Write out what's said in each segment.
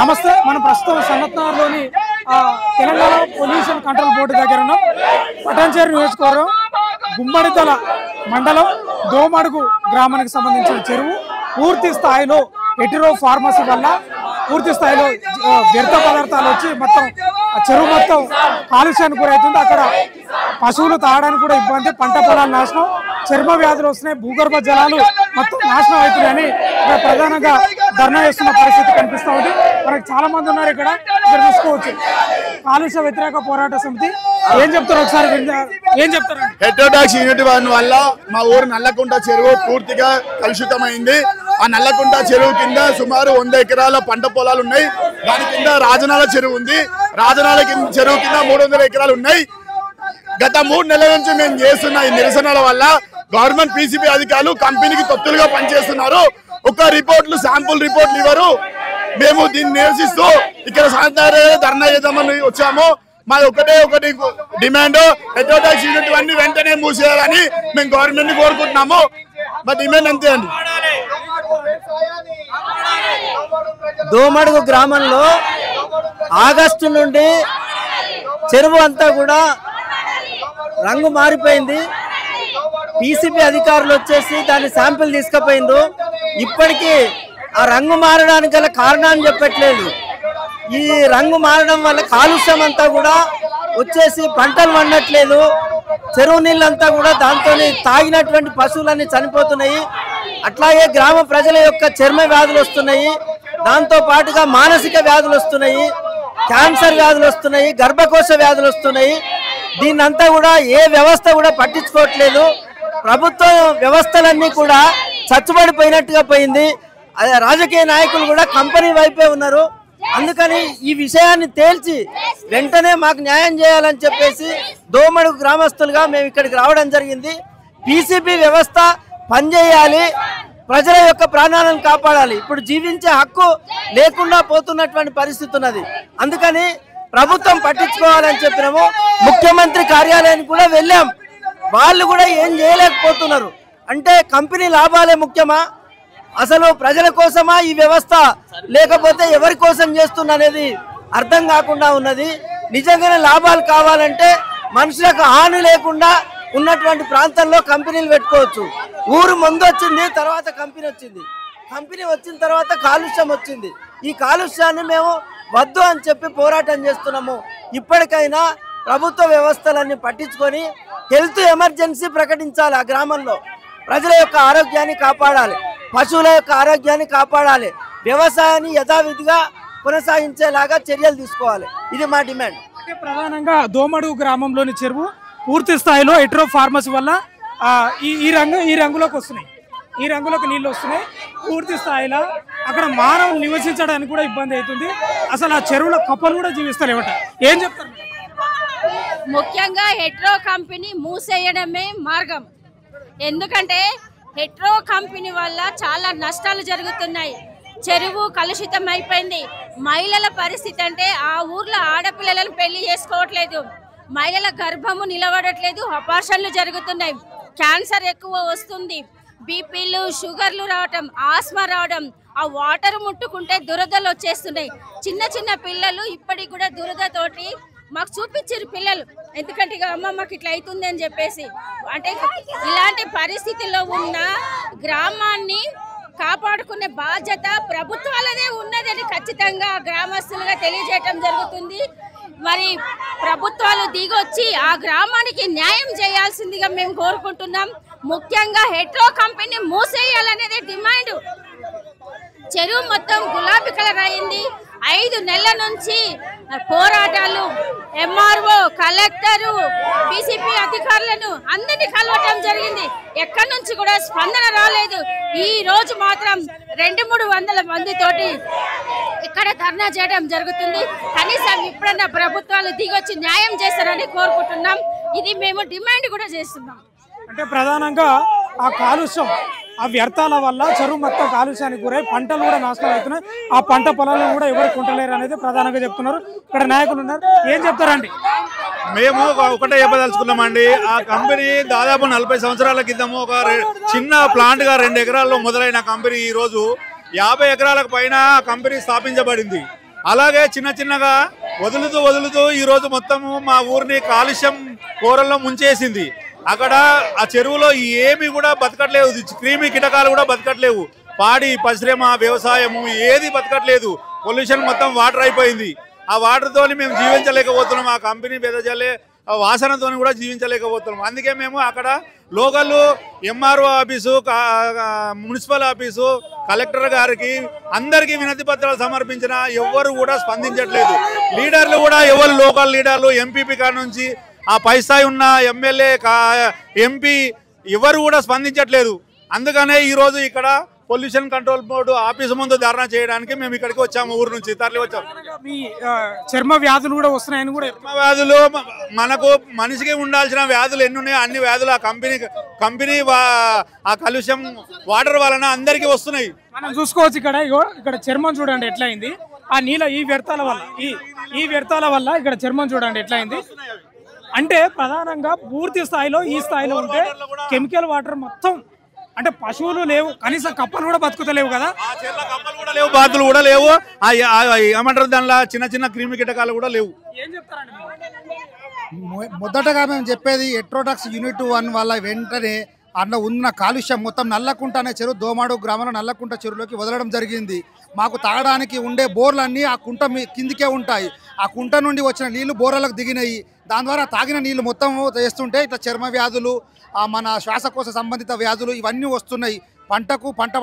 నమస్తే, మనం ప్రస్తుతం సనత్నగర్లోని తెలంగాణ పొల్యూషన్ కంట్రోల్ బోర్డు దగ్గర ఉన్నాం. పటాన్చేరు నియోజకవర్గం గుమ్మడితల మండలం దోమడుగు గ్రామానికి సంబంధించిన చెరువు పూర్తి స్థాయిలో హెటెరో ఫార్మసీ వల్ల పూర్తి స్థాయిలో వ్యర్థ పదార్థాలు వచ్చి మొత్తం చెరువు మొత్తం కాలుష్యానికి గురవుతుంది. అక్కడ పశువులు తాగడానికి కూడా ఇబ్బంది, పంట పొలాలు నాశనం, చర్మ వ్యాధులు వస్తున్నాయి, భూగర్భ జలాలు మొత్తం నాశనం అవుతున్నాయని ఇక్కడ ప్రధానంగా ధర్నా చేస్తున్న పరిస్థితి కనిపిస్తూ ఉంది. మనకు చాలా మంది ఉన్నారు ఇక్కడ చూసుకోవచ్చు. కాలుష్య వ్యతిరేక పోరాట సమితి ఏం చెప్తారు ఒకసారి ఏం చెప్తారు? హెటెరోడాక్స్ యూనిట్ వల్ల మా ఊరు నల్లకుంట చెరువు పూర్తిగా కలుషితమైంది. ఆ నల్లకుంట చెరువు కింద సుమారు 100 ఎకరాల పంట పొలాలు ఉన్నాయి. దాని కింద రాజనాల చెరువు ఉంది. రాజనాల చెరువు కింద 300 ఎకరాలు ఉన్నాయి. గత 3 నెలల నుంచి మేము చేస్తున్న ఈ నిరసనల వల్ల గవర్నమెంట్ పీసీబీ అధికారులు కంపెనీకి తొత్తులుగా పనిచేస్తున్నారు. ఒక రిపోర్ట్లు శాంపుల్ రిపోర్ట్లు ఇవ్వరు. మేము దీన్ని నిరసిస్తూ ఇక్కడ ధర్నా చేద్దామని వచ్చాము. మాది ఒకటి డిమాండ్, హెటెరోడాక్స్ యూనిట్ అన్ని వెంటనే మూసేయాలని మేము గవర్నమెంట్ ని కోరుకుంటున్నాము. మా డిమాండ్ అంతే అండి. దోమడుగు గ్రామంలో ఆగస్టు నుండి చెరువు అంతా కూడా రంగు మారిపోయింది. పీసీబీ అధికారులు వచ్చేసి దాన్ని శాంపిల్ తీసుకుపోయిండ్రు. ఇప్పటికీ ఆ రంగు మారడానికి గల కారణాన్ని చెప్పట్లేదు. ఈ రంగు మారడం వల్ల కాలుష్యం అంతా కూడా వచ్చేసి పంటలు పండట్లేదు. చెరువు నీళ్ళంతా కూడా దాంతో తాగినటువంటి పశువులన్నీ చనిపోతున్నాయి. అట్లాగే గ్రామ ప్రజల యొక్క చర్మ వ్యాధులు వస్తున్నాయి. దాంతో పాటుగా మానసిక వ్యాధులు వస్తున్నాయి, క్యాన్సర్ వ్యాధులు వస్తున్నాయి, గర్భకోశ వ్యాధులు వస్తున్నాయి. దీన్నంతా కూడా ఏ వ్యవస్థ కూడా పట్టించుకోవట్లేదు. ప్రభుత్వ వ్యవస్థలన్నీ కూడా చచ్చుబడిపోయినట్టుగా పోయింది. రాజకీయ నాయకులు కూడా కంపెనీ వైపే ఉన్నారు. అందుకని ఈ విషయాన్ని తేల్చి వెంటనే మాకు న్యాయం చేయాలని చెప్పేసి దోమడుగు గ్రామస్తులుగా మేము ఇక్కడికి రావడం జరిగింది. పీసీబీ వ్యవస్థ పనిచేయాలి, ప్రజల యొక్క ప్రాణాలను కాపాడాలి. ఇప్పుడు జీవించే హక్కు లేకుండా పోతున్నటువంటి పరిస్థితి ఉన్నది. అందుకని ప్రభుత్వం పట్టించుకోవాలని చెప్పినాము. ముఖ్యమంత్రి కార్యాలయానికి కూడా వెళ్ళాం. వాళ్ళు కూడా ఏం చేయలేకపోతున్నారు. అంటే కంపెనీ లాభాలే ముఖ్యమా, అసలు ప్రజల కోసమా ఈ వ్యవస్థ, లేకపోతే ఎవరి కోసం చేస్తున్నా అనేది అర్థం కాకుండా ఉన్నది. నిజంగానే లాభాలు కావాలంటే మనుషులకు హాని లేకుండా ఉన్నటువంటి ప్రాంతాల్లో కంపెనీలు పెట్టుకోవచ్చు. ఊరు ముందు వచ్చింది, తర్వాత కంపెనీ వచ్చింది. కంపెనీ వచ్చిన తర్వాత కాలుష్యం వచ్చింది. ఈ కాలుష్యాన్ని మేము వద్దు అని చెప్పి పోరాటం చేస్తున్నాము. ఇప్పటికైనా ప్రభుత్వ వ్యవస్థలన్నీ పట్టించుకొని హెల్త్ ఎమర్జెన్సీ ప్రకటించాలి. ఆ గ్రామంలో ప్రజల యొక్క ఆరోగ్యాన్ని కాపాడాలి, పశువుల యొక్క ఆరోగ్యాన్ని కాపాడాలి, వ్యవసాయాన్ని యథావిధిగా కొనసాగించేలాగా చర్యలు తీసుకోవాలి. ఇది మా డిమాండ్. ప్రధానంగా దోమడుగు గ్రామంలోని చెరువు పూర్తి స్థాయిలో హెటెరో ఫార్మసీ వల్ల ఈ రంగులోకి వస్తున్నాయి, ఈ రంగులోకి నీళ్ళు వస్తున్నాయి. పూర్తి స్థాయిలో అక్కడ మానవులు నివసించడానికి కూడా ఇబ్బంది అవుతుంది. అసలు ఆ చెరువుల కప్పలు కూడా జీవిస్తలేవట. ఏం చెప్తారు? ముఖ్యంగా హెటెరో కంపెనీ మూసేయడమే మార్గం. ఎందుకంటే హెటెరో కంపెనీ వల్ల చాలా నష్టాలు జరుగుతున్నాయి. చెరువు కలుషితం అయిపోయింది. మహిళల పరిస్థితి అంటే ఆ ఊర్లో ఆడపిల్లలను పెళ్లి చేసుకోవట్లేదు, మహిళల గర్భము నిలబడట్లేదు, ఆపరేషన్లు జరుగుతున్నాయి, క్యాన్సర్ ఎక్కువ వస్తుంది, బీపీలు షుగర్లు రావడం, ఆస్మా రావడం, ఆ వాటర్ ముట్టుకుంటే దురదలు వచ్చేస్తున్నాయి. చిన్న చిన్న పిల్లలు ఇప్పటికి కూడా దురదతోటి మాకు చూపించారు పిల్లలు. ఎందుకంటే అమ్మ మాకు ఇట్లా అవుతుంది అని చెప్పేసి. అంటే ఇలాంటి పరిస్థితుల్లో ఉన్న గ్రామాన్ని కాపాడుకునే బాధ్యత ప్రభుత్వాలదే ఉన్నదని ఖచ్చితంగా గ్రామస్తులుగా తెలియజేయటం జరుగుతుంది. మరి ప్రభుత్వాలు దిగొచ్చి ఆ గ్రామానికి న్యాయం చేయాల్సిందిగా మేము కోరుకుంటున్నాం. ముఖ్యంగా హెటెరో కంపెనీ మూసేయాలనేది డిమాండ్. చెరువు మొత్తం గులాబీ కలర్ అయింది. 5 నెలల నుంచి పోరాటాలు ఎంఆర్ఓ కలెక్టరు పీసీపీ అధికారులను అందరినీ కలవటం జరిగింది. ఎక్కడి నుంచి కూడా స్పందన రాలేదు. ఈ రోజు మాత్రం 200-300 మందితోటి ఇక్కడ ధర్నా చేయడం జరుగుతుంది. కనీసం ఇప్పుడన్నా ప్రభుత్వాలు దిగొచ్చి న్యాయం చేస్తారని కోరుకుంటున్నాం. ఇది మేము డిమాండ్ కూడా చేస్తున్నాం. అంటే ప్రధానంగా ఆ కాలుష్యం, ఆ వ్యర్థాల వల్ల చెరువు మొత్తం కాలుష్యానికి గురై పంటలు కూడా నాశనం అవుతున్నాయి. ఆ పంట పొలాలను కూడా ఎవరు కొంటలేరు అనేది ప్రధానంగా చెప్తున్నారు. ఇక్కడ నాయకులు ఉన్నారు, ఏం చెప్తారండి? మేము ఒకటే చెప్పదలుచుకున్నామండి. ఆ కంపెనీ దాదాపు 40 సంవత్సరాల క్రితము ఒక చిన్న ప్లాంట్ గా 2 ఎకరాల్లో మొదలైన కంపెనీ ఈ రోజు 50 ఎకరాలకు పైన కంపెనీ స్థాపించబడింది. అలాగే చిన్న చిన్నగా వదులుతూ ఈ రోజు మొత్తము మా ఊరిని కాలుష్యం కూరల్లో ముంచేసింది. అక్కడ ఆ చెరువులో ఏమి కూడా బతకట్లేవు, క్రిమి కీటకాలు కూడా బతకట్లేవు. పాడి పరిశ్రమ వ్యవసాయము ఏది బతకట్లేదు. పొల్యూషన్ మొత్తం వాటర్ అయిపోయింది. ఆ వాటర్తో మేము జీవించలేకపోతున్నాం. ఆ కంపెనీ వెదజల్లే వాసనతో కూడా జీవించలేకపోతున్నాం. అందుకే మేము అక్కడ local MRO office, municipal office, collector గారికి అందరికీ వినతి పత్రాలు సమర్పించినా ఎవ్వరు కూడా స్పందించట్లేదు. లీడర్లు కూడా ఎవరు లోకల్ లీడర్లు ఎంపీపీ కాడ నుంచి ఆ పై స్థాయి ఉన్న ఎమ్మెల్యే ఎంపీ ఎవరు కూడా స్పందించట్లేదు. అందుకనే ఈరోజు ఇక్కడ పొల్యూషన్ కంట్రోల్ బోర్డు ఆఫీసు ముందు ధర్నా చేయడానికి మేము ఇక్కడికి వచ్చాము. ఊరు నుంచి తరలి వచ్చాము. మీ చర్మ వ్యాధులు కూడా వస్తున్నాయని కూడా. చర్మ వ్యాధులు మనకు మనిషికి ఉండాల్సిన వ్యాధులు ఎన్ని ఉన్నాయో అన్ని వ్యాధులు ఆ కంపెనీ ఆ కాలుష్యం వాటర్ వలన అందరికీ వస్తున్నాయి. మనం చూసుకోవచ్చు. ఇక్కడ చర్మం చూడండి ఎట్లా అయింది. ఆ నీళ్ళ ఈ వ్యర్థాల వల్ల ఇక్కడ చర్మం చూడండి ఎట్లా అయింది. అంటే ప్రధానంగా పూర్తి స్థాయిలో ఈ స్థాయిలో ఉంటే కెమికల్ వాటర్ మొత్తం, అంటే పశువులు లేవు, కనీసం కప్పలు కూడా బతుకుతలేవు కదా. కప్పలు కూడా లేవు, బాతులు కూడా లేవు. ఏమంటారు దానిలో చిన్న చిన్న క్రిమి కీటకాలు కూడా లేవు. ఏం చెప్తారండి? మొదటగా మేము చెప్పేది హెట్రోడాక్స్ యూనిట్ 1 వల్ల వెంటనే అన్న ఉన్న కాలుష్యం మొత్తం నల్లకుంట అనే చెరువు, దోమాడు గ్రామంలో నల్లకుంట చెరువులోకి వదలడం జరిగింది. మాకు తాగడానికి ఉండే బోర్లన్నీ ఆ కుంట కిందికే ఉంటాయి. ఆ కుంట నుండి వచ్చిన నీళ్లు బోర్లకు దిగినాయి. దాని ద్వారా తాగిన నీళ్లు మొత్తం చేస్తుంటే ఇట్లా చర్మ వ్యాధులు, మన శ్వాసకోశ సంబంధిత వ్యాధులు ఇవన్నీ వస్తున్నాయి. పంట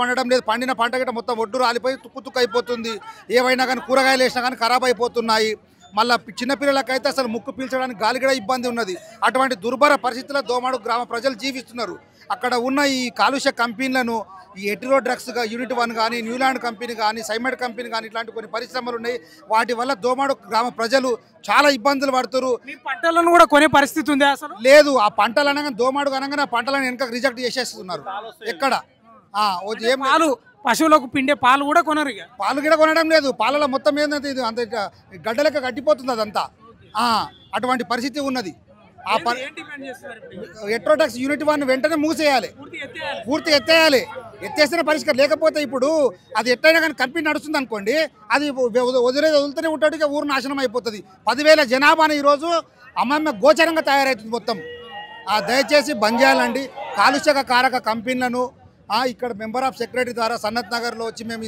పండడం లేదు. పండిన పంట గిట్ట మొత్తం ఒడ్డు రాలిపోయి తుక్కు అయిపోతుంది. ఏవైనా కానీ కూరగాయలు వేసినా కానీ ఖరాబ్ అయిపోతున్నాయి. మళ్ళీ చిన్నపిల్లలకైతే అసలు ముక్కు పీల్చడానికి గాలి కూడా ఇబ్బంది ఉన్నది. అటువంటి దుర్భర పరిస్థితుల్లో దోమాడు గ్రామ ప్రజలు జీవిస్తున్నారు. అక్కడ ఉన్న ఈ కాలుష్య కంపెనీలను, ఈ హెట్రో డ్రగ్స్ యూనిట్ 1 కానీ, న్యూలాండ్ కంపెనీ కానీ, సైమెడ్ కంపెనీ కానీ ఇట్లాంటి కొన్ని పరిశ్రమలు ఉన్నాయి. వాటి వల్ల దోమాడు గ్రామ ప్రజలు చాలా ఇబ్బందులు పడుతున్నారు. పంటలను కూడా కొనే పరిస్థితి ఉంది అసలు లేదు. ఆ పంటలు అనగా దోమాడు అనగానే ఆ పంటలను వెనక రిజెక్ట్ చేసేస్తున్నారు. ఎక్కడ పాలు, పశువులకు పిండే పాలు కూడా కొనరు. పాలు కూడా కొనడం లేదు. పాలలో మొత్తం ఏంటంటే ఇది అంత గడ్డలెక్క కట్టిపోతుంది అదంతా. అటువంటి పరిస్థితి ఉన్నది. ఆ హెట్రోడాక్స్ యూనిట్ 1 వెంటనే మూసేయాలి, పూర్తి ఎత్తేయాలి. ఎత్తేసిన పరిష్కారం లేకపోతే ఇప్పుడు అది ఎట్టయినా కానీ కంపెనీ నడుస్తుంది అనుకోండి, అది వదిలేతూనే ఉంటాడు. ఇక ఊరు నాశనం అయిపోతుంది. 10,000 జనాభాని ఈరోజు అమ్మమ్మ గోచరంగా తయారవుతుంది మొత్తం. దయచేసి బంద్ చేయాలండి కాలుష్య కారక కంపెనీలను. ఇక్కడ మెంబర్ ఆఫ్ సెక్రటరీ ద్వారా సన్నత్ నగర్లో వచ్చి మేము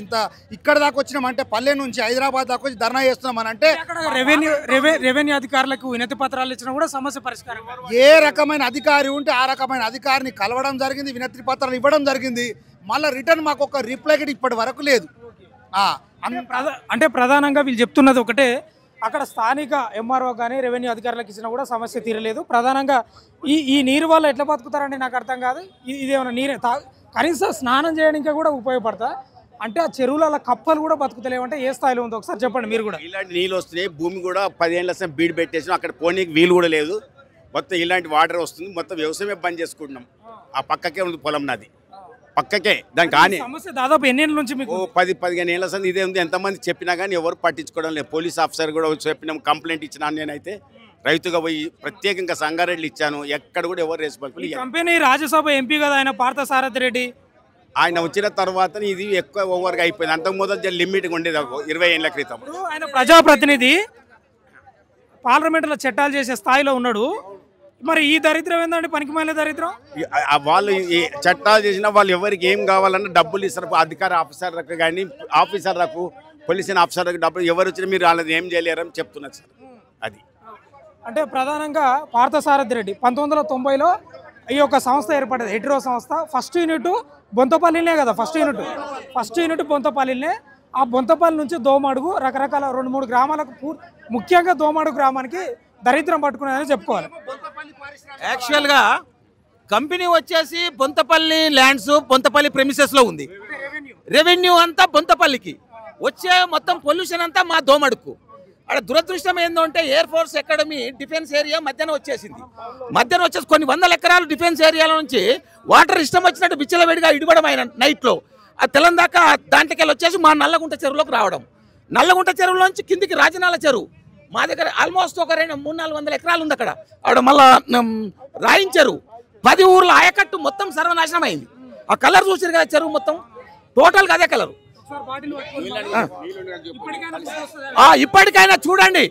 ఇక్కడ దాకా వచ్చినామంటే, పల్లె నుంచి హైదరాబాద్ దాకా వచ్చి ధర్నా చేస్తున్నామని అంటే రెవెన్యూ అధికారులకు వినతి పత్రాలు ఇచ్చినా కూడా సమస్య పరిష్కారం. ఏ రకమైన అధికారి ఉంటే ఆ రకమైన అధికారిని కలవడం జరిగింది, వినతి పత్రాలు ఇవ్వడం జరిగింది. మళ్ళీ రిటర్న్ మాకు ఒక రిప్లై ఇప్పటి వరకు లేదు. అంటే ప్రధానంగా వీళ్ళు చెప్తున్నది ఒకటే, అక్కడ స్థానిక ఎంఆర్ఓ కానీ రెవెన్యూ అధికారులకు ఇచ్చినా కూడా సమస్య తీరలేదు. ప్రధానంగా ఈ నీరు వల్ల ఎట్లా బతుకుతారండి నాకు అర్థం కాదు. ఇదేమన్నా నీరే కనీసం స్నానం చేయడానికి కూడా ఉపయోగపడతా అంటే ఆ చెరువుల కప్పలు కూడా బతుకుతలేవంటే ఏ స్థాయిలో ఉందో ఒకసారి చెప్పండి మీరు కూడా. ఇలాంటి నీళ్ళు వస్తున్నాయి. భూమి కూడా 10 ఏళ్ళ బీడ్ పెట్టేసినాం. అక్కడ పోనీకి వీలు కూడా లేదు. మొత్తం ఇలాంటి వాటర్ వస్తుంది. మొత్తం వ్యవసాయమే బంద్ చేసుకుంటున్నాం. ఆ పక్కకే ఉంది పొలం నాది, పక్కకే. దానికి కానీ సమస్య దాదాపు ఎన్ని ఏళ్ళ నుంచి మీకు? 10-15 ఏళ్ళ సంది ఇదే ఉంది. ఎంతమంది చెప్పినా కానీ ఎవరు పట్టించుకోవడం లేదు. పోలీస్ ఆఫీసర్ కూడా చెప్పినాం, కంప్లైంట్ ఇచ్చినాను. నేనైతే రైతుగా పోయి ప్రత్యేకంగా సంగారెడ్డి ఇచ్చాను. ఎక్కడ కూడా ఎవరు రెస్పాన్సిబుల్. కంపెనీ రాజ్యసభ ఎంపీ కదా ఆయన పార్థసారథి రెడ్డి, ఆయన వచ్చిన తర్వాత ఇది ఎక్కువ ఓవర్గా అయిపోయింది. అంతకు మొదలు లిమిట్గా ఉండేది 20 ఏళ్ల క్రితం. ఆయన ప్రజాప్రతినిధి, పార్లమెంట్లో చట్టాలు చేసే స్థాయిలో ఉన్నాడు. మరి ఈ దరిద్రం ఏంటంటే పనికిమాలిన దరిద్రం. వాళ్ళు చట్టాలు చేసినా వాళ్ళు ఎవరికి ఏం కావాలన్నా డబ్బులు ఇస్తారు. అధికార ఆఫీసర్లకు కానీ, ఆఫీసర్లకు, పోలీస్ ఆఫీసర్లకు డబ్బులు ఎవరు వచ్చినా మీరు వాళ్ళని ఏం చేయలేరని చెప్తున్నారు సార్. అది అంటే ప్రధానంగా పార్థసారథి రెడ్డి 1990లో ఈ యొక్క సంస్థ ఏర్పడింది, హెట్రో సంస్థ. ఫస్ట్ యూనిట్ బొంతపల్లినే కదా. ఫస్ట్ యూనిట్ బొంతపల్లినే. ఆ బొంతపల్లి నుంచి దోమడుగు రకరకాల 2-3 గ్రామాలకు ముఖ్యంగా దోమడుగు గ్రామానికి దరిద్రం పట్టుకున్నాయని చెప్పుకోవాలి. యాక్చువల్గా కంపెనీ వచ్చేసి బొంతపల్లి ల్యాండ్స్ బొంతపల్లి ప్రెమిసెస్లో ఉంది. రెవెన్యూ అంతా బొంతపల్లికి వచ్చే మొత్తం పొల్యూషన్ అంతా మా దోమడుకు. అక్కడ దురదృష్టం ఏంటంటే air force academy defence area మధ్యాహ్నం వచ్చేసింది. మధ్యాహ్నం వచ్చేసి కొన్ని వందల ఎకరాలు డిఫెన్స్ ఏరియాల నుంచి వాటర్ ఇష్టం వచ్చినట్టు విచ్చలవేడిగా ఇడవడం అయిన నైట్లో ఆ తెలంగాణ దాంట్లోకి వెళ్ళి వచ్చేసి మా నల్లగుంట చెరువులోకి రావడం. నల్లగుంట చెరువులోంచి కిందికి రాజనాల చెరువు మా దగ్గర ఆల్మోస్ట్ ఒక 300-400 ఎకరాలు ఉంది. అక్కడ మళ్ళా రాయించారు 10 ఊర్ల ఆయకట్టు మొత్తం సర్వనాశనం అయింది. ఆ కలర్ చూసారు కదా చెరువు మొత్తం టోటల్గా అదే కలరు. ఇప్పటికైనా చూడండి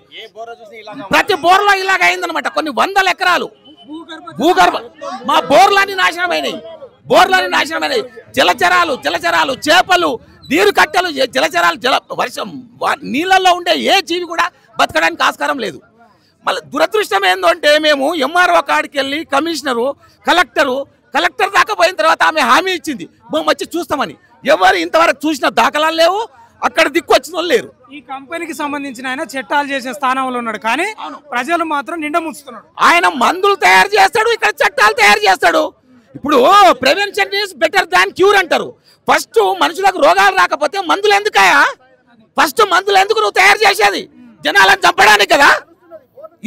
ప్రతి బోర్లో ఇలాగ అయిందనమాట. కొన్ని వందల ఎకరాలు భూగర్భ మా బోర్లన్నీ నాశనం అయినాయి. జలచరాలు చేపలు నీరు కట్టెలు జలచరాలు వర్షం నీళ్ళల్లో ఉండే ఏ జీవి కూడా బతకడానికి ఆస్కారం లేదు. మళ్ళీ దురదృష్టం ఏంటంటే మేము ఎంఆర్ఓ కాడికి వెళ్ళి కలెక్టర్ దాకా పోయిన తర్వాత ఆమె హామీ ఇచ్చింది మేము వచ్చి చూస్తామని. ఎవరు ఇంతవరకు చూసిన దాఖలాలు లేవు. అక్కడ దిక్కు వచ్చిన వాళ్ళు లేరు. ఈ కంపెనీకి సంబంధించిన ఆయన చట్టాలు చేసే స్థానంలో ఉన్నాడు, కానీ ప్రజలు మాత్రం నిండా ముంచుతున్నాడు. ఆయన మందులు తయారు చేస్తాడు, ఇక్కడ చట్టాలు తయారు చేస్తాడు. ఇప్పుడు prevention is better than cure అంటారు. ఫస్ట్ మనుషులకు రోగాలు రాకపోతే మందులు ఎందుకయా? ఫస్ట్ మందులు ఎందుకు నువ్వు తయారు చేసేది? జనాలను చంపడానికి కదా.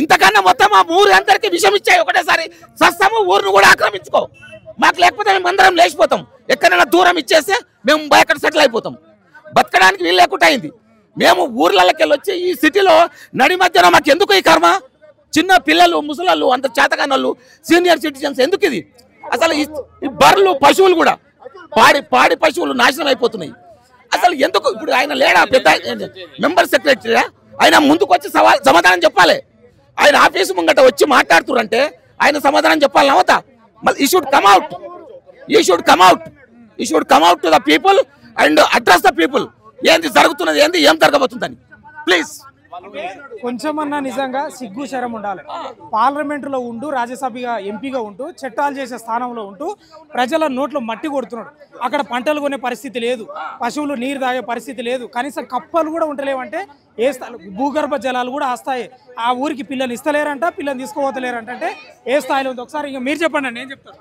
ఇంతకన్నా మొత్తం ఆ ఊరు అందరికి విషం ఇచ్చాయి ఒకటేసారి సస్తము ఊరును కూడా ఆక్రమించుకో. మాకు లేకపోతే మేము అందరం లేచిపోతాం. ఎక్కడైనా దూరం ఇచ్చేస్తే మేము ఎక్కడ సెటిల్ అయిపోతాం. బతకడానికి వీలు లేకుండా అయింది. మేము ఊర్లకి వెళ్ళి వచ్చి ఈ సిటీలో నడి మధ్యన మాకు ఎందుకు ఈ కర్మ? చిన్న పిల్లలు ముసలాళ్ళు అంత చేతకానోళ్ళు సీనియర్ సిటిజన్స్ ఎందుకు ఇది? అసలు ఈ బర్రెలు పశువులు కూడా పాడి పశువులు నాశనం అయిపోతున్నాయి. అసలు ఎందుకు? ఇప్పుడు ఆయన లేడా పెద్ద మెంబర్ సెక్రటరీ, ఆయన ముందుకు వచ్చి సమాధానం చెప్పాలి. ఆయన ఆఫీసు ముంగట వచ్చి మాట్లాడుతురంటే ఆయన సమాధానం చెప్పాలి. నవ్వుతా మళ్ళీ ఈ should come out to the people and address the people. ఏంది జరుగుతున్నది, ఏంది ఏం జరగబోతుందని ప్లీజ్. కొంచెమన్నా నిజంగా సిగ్గు శరం ఉండాలి. పార్లమెంటులో ఉంటూ రాజ్యసభగా ఎంపీగా ఉంటూ చట్టాలు చేసే స్థానంలో ఉంటూ ప్రజల నోట్లో మట్టి కొడుతున్నాడు. అక్కడ పంటలు కొనే పరిస్థితి లేదు, పశువులు నీరు తాగే పరిస్థితి లేదు, కనీసం కప్పలు కూడా ఉండలేవంటే ఏ స్థాయి భూగర్భ జలాలు కూడా ఆ స్థాయి. ఆ ఊరికి పిల్లలు ఇస్తలేరంట, పిల్లలు తీసుకోవతలేరంట. అంటే ఏ స్థాయిలో ఉంది ఒకసారి ఇంకా మీరు చెప్పండి అండి, ఏం చెప్తారు?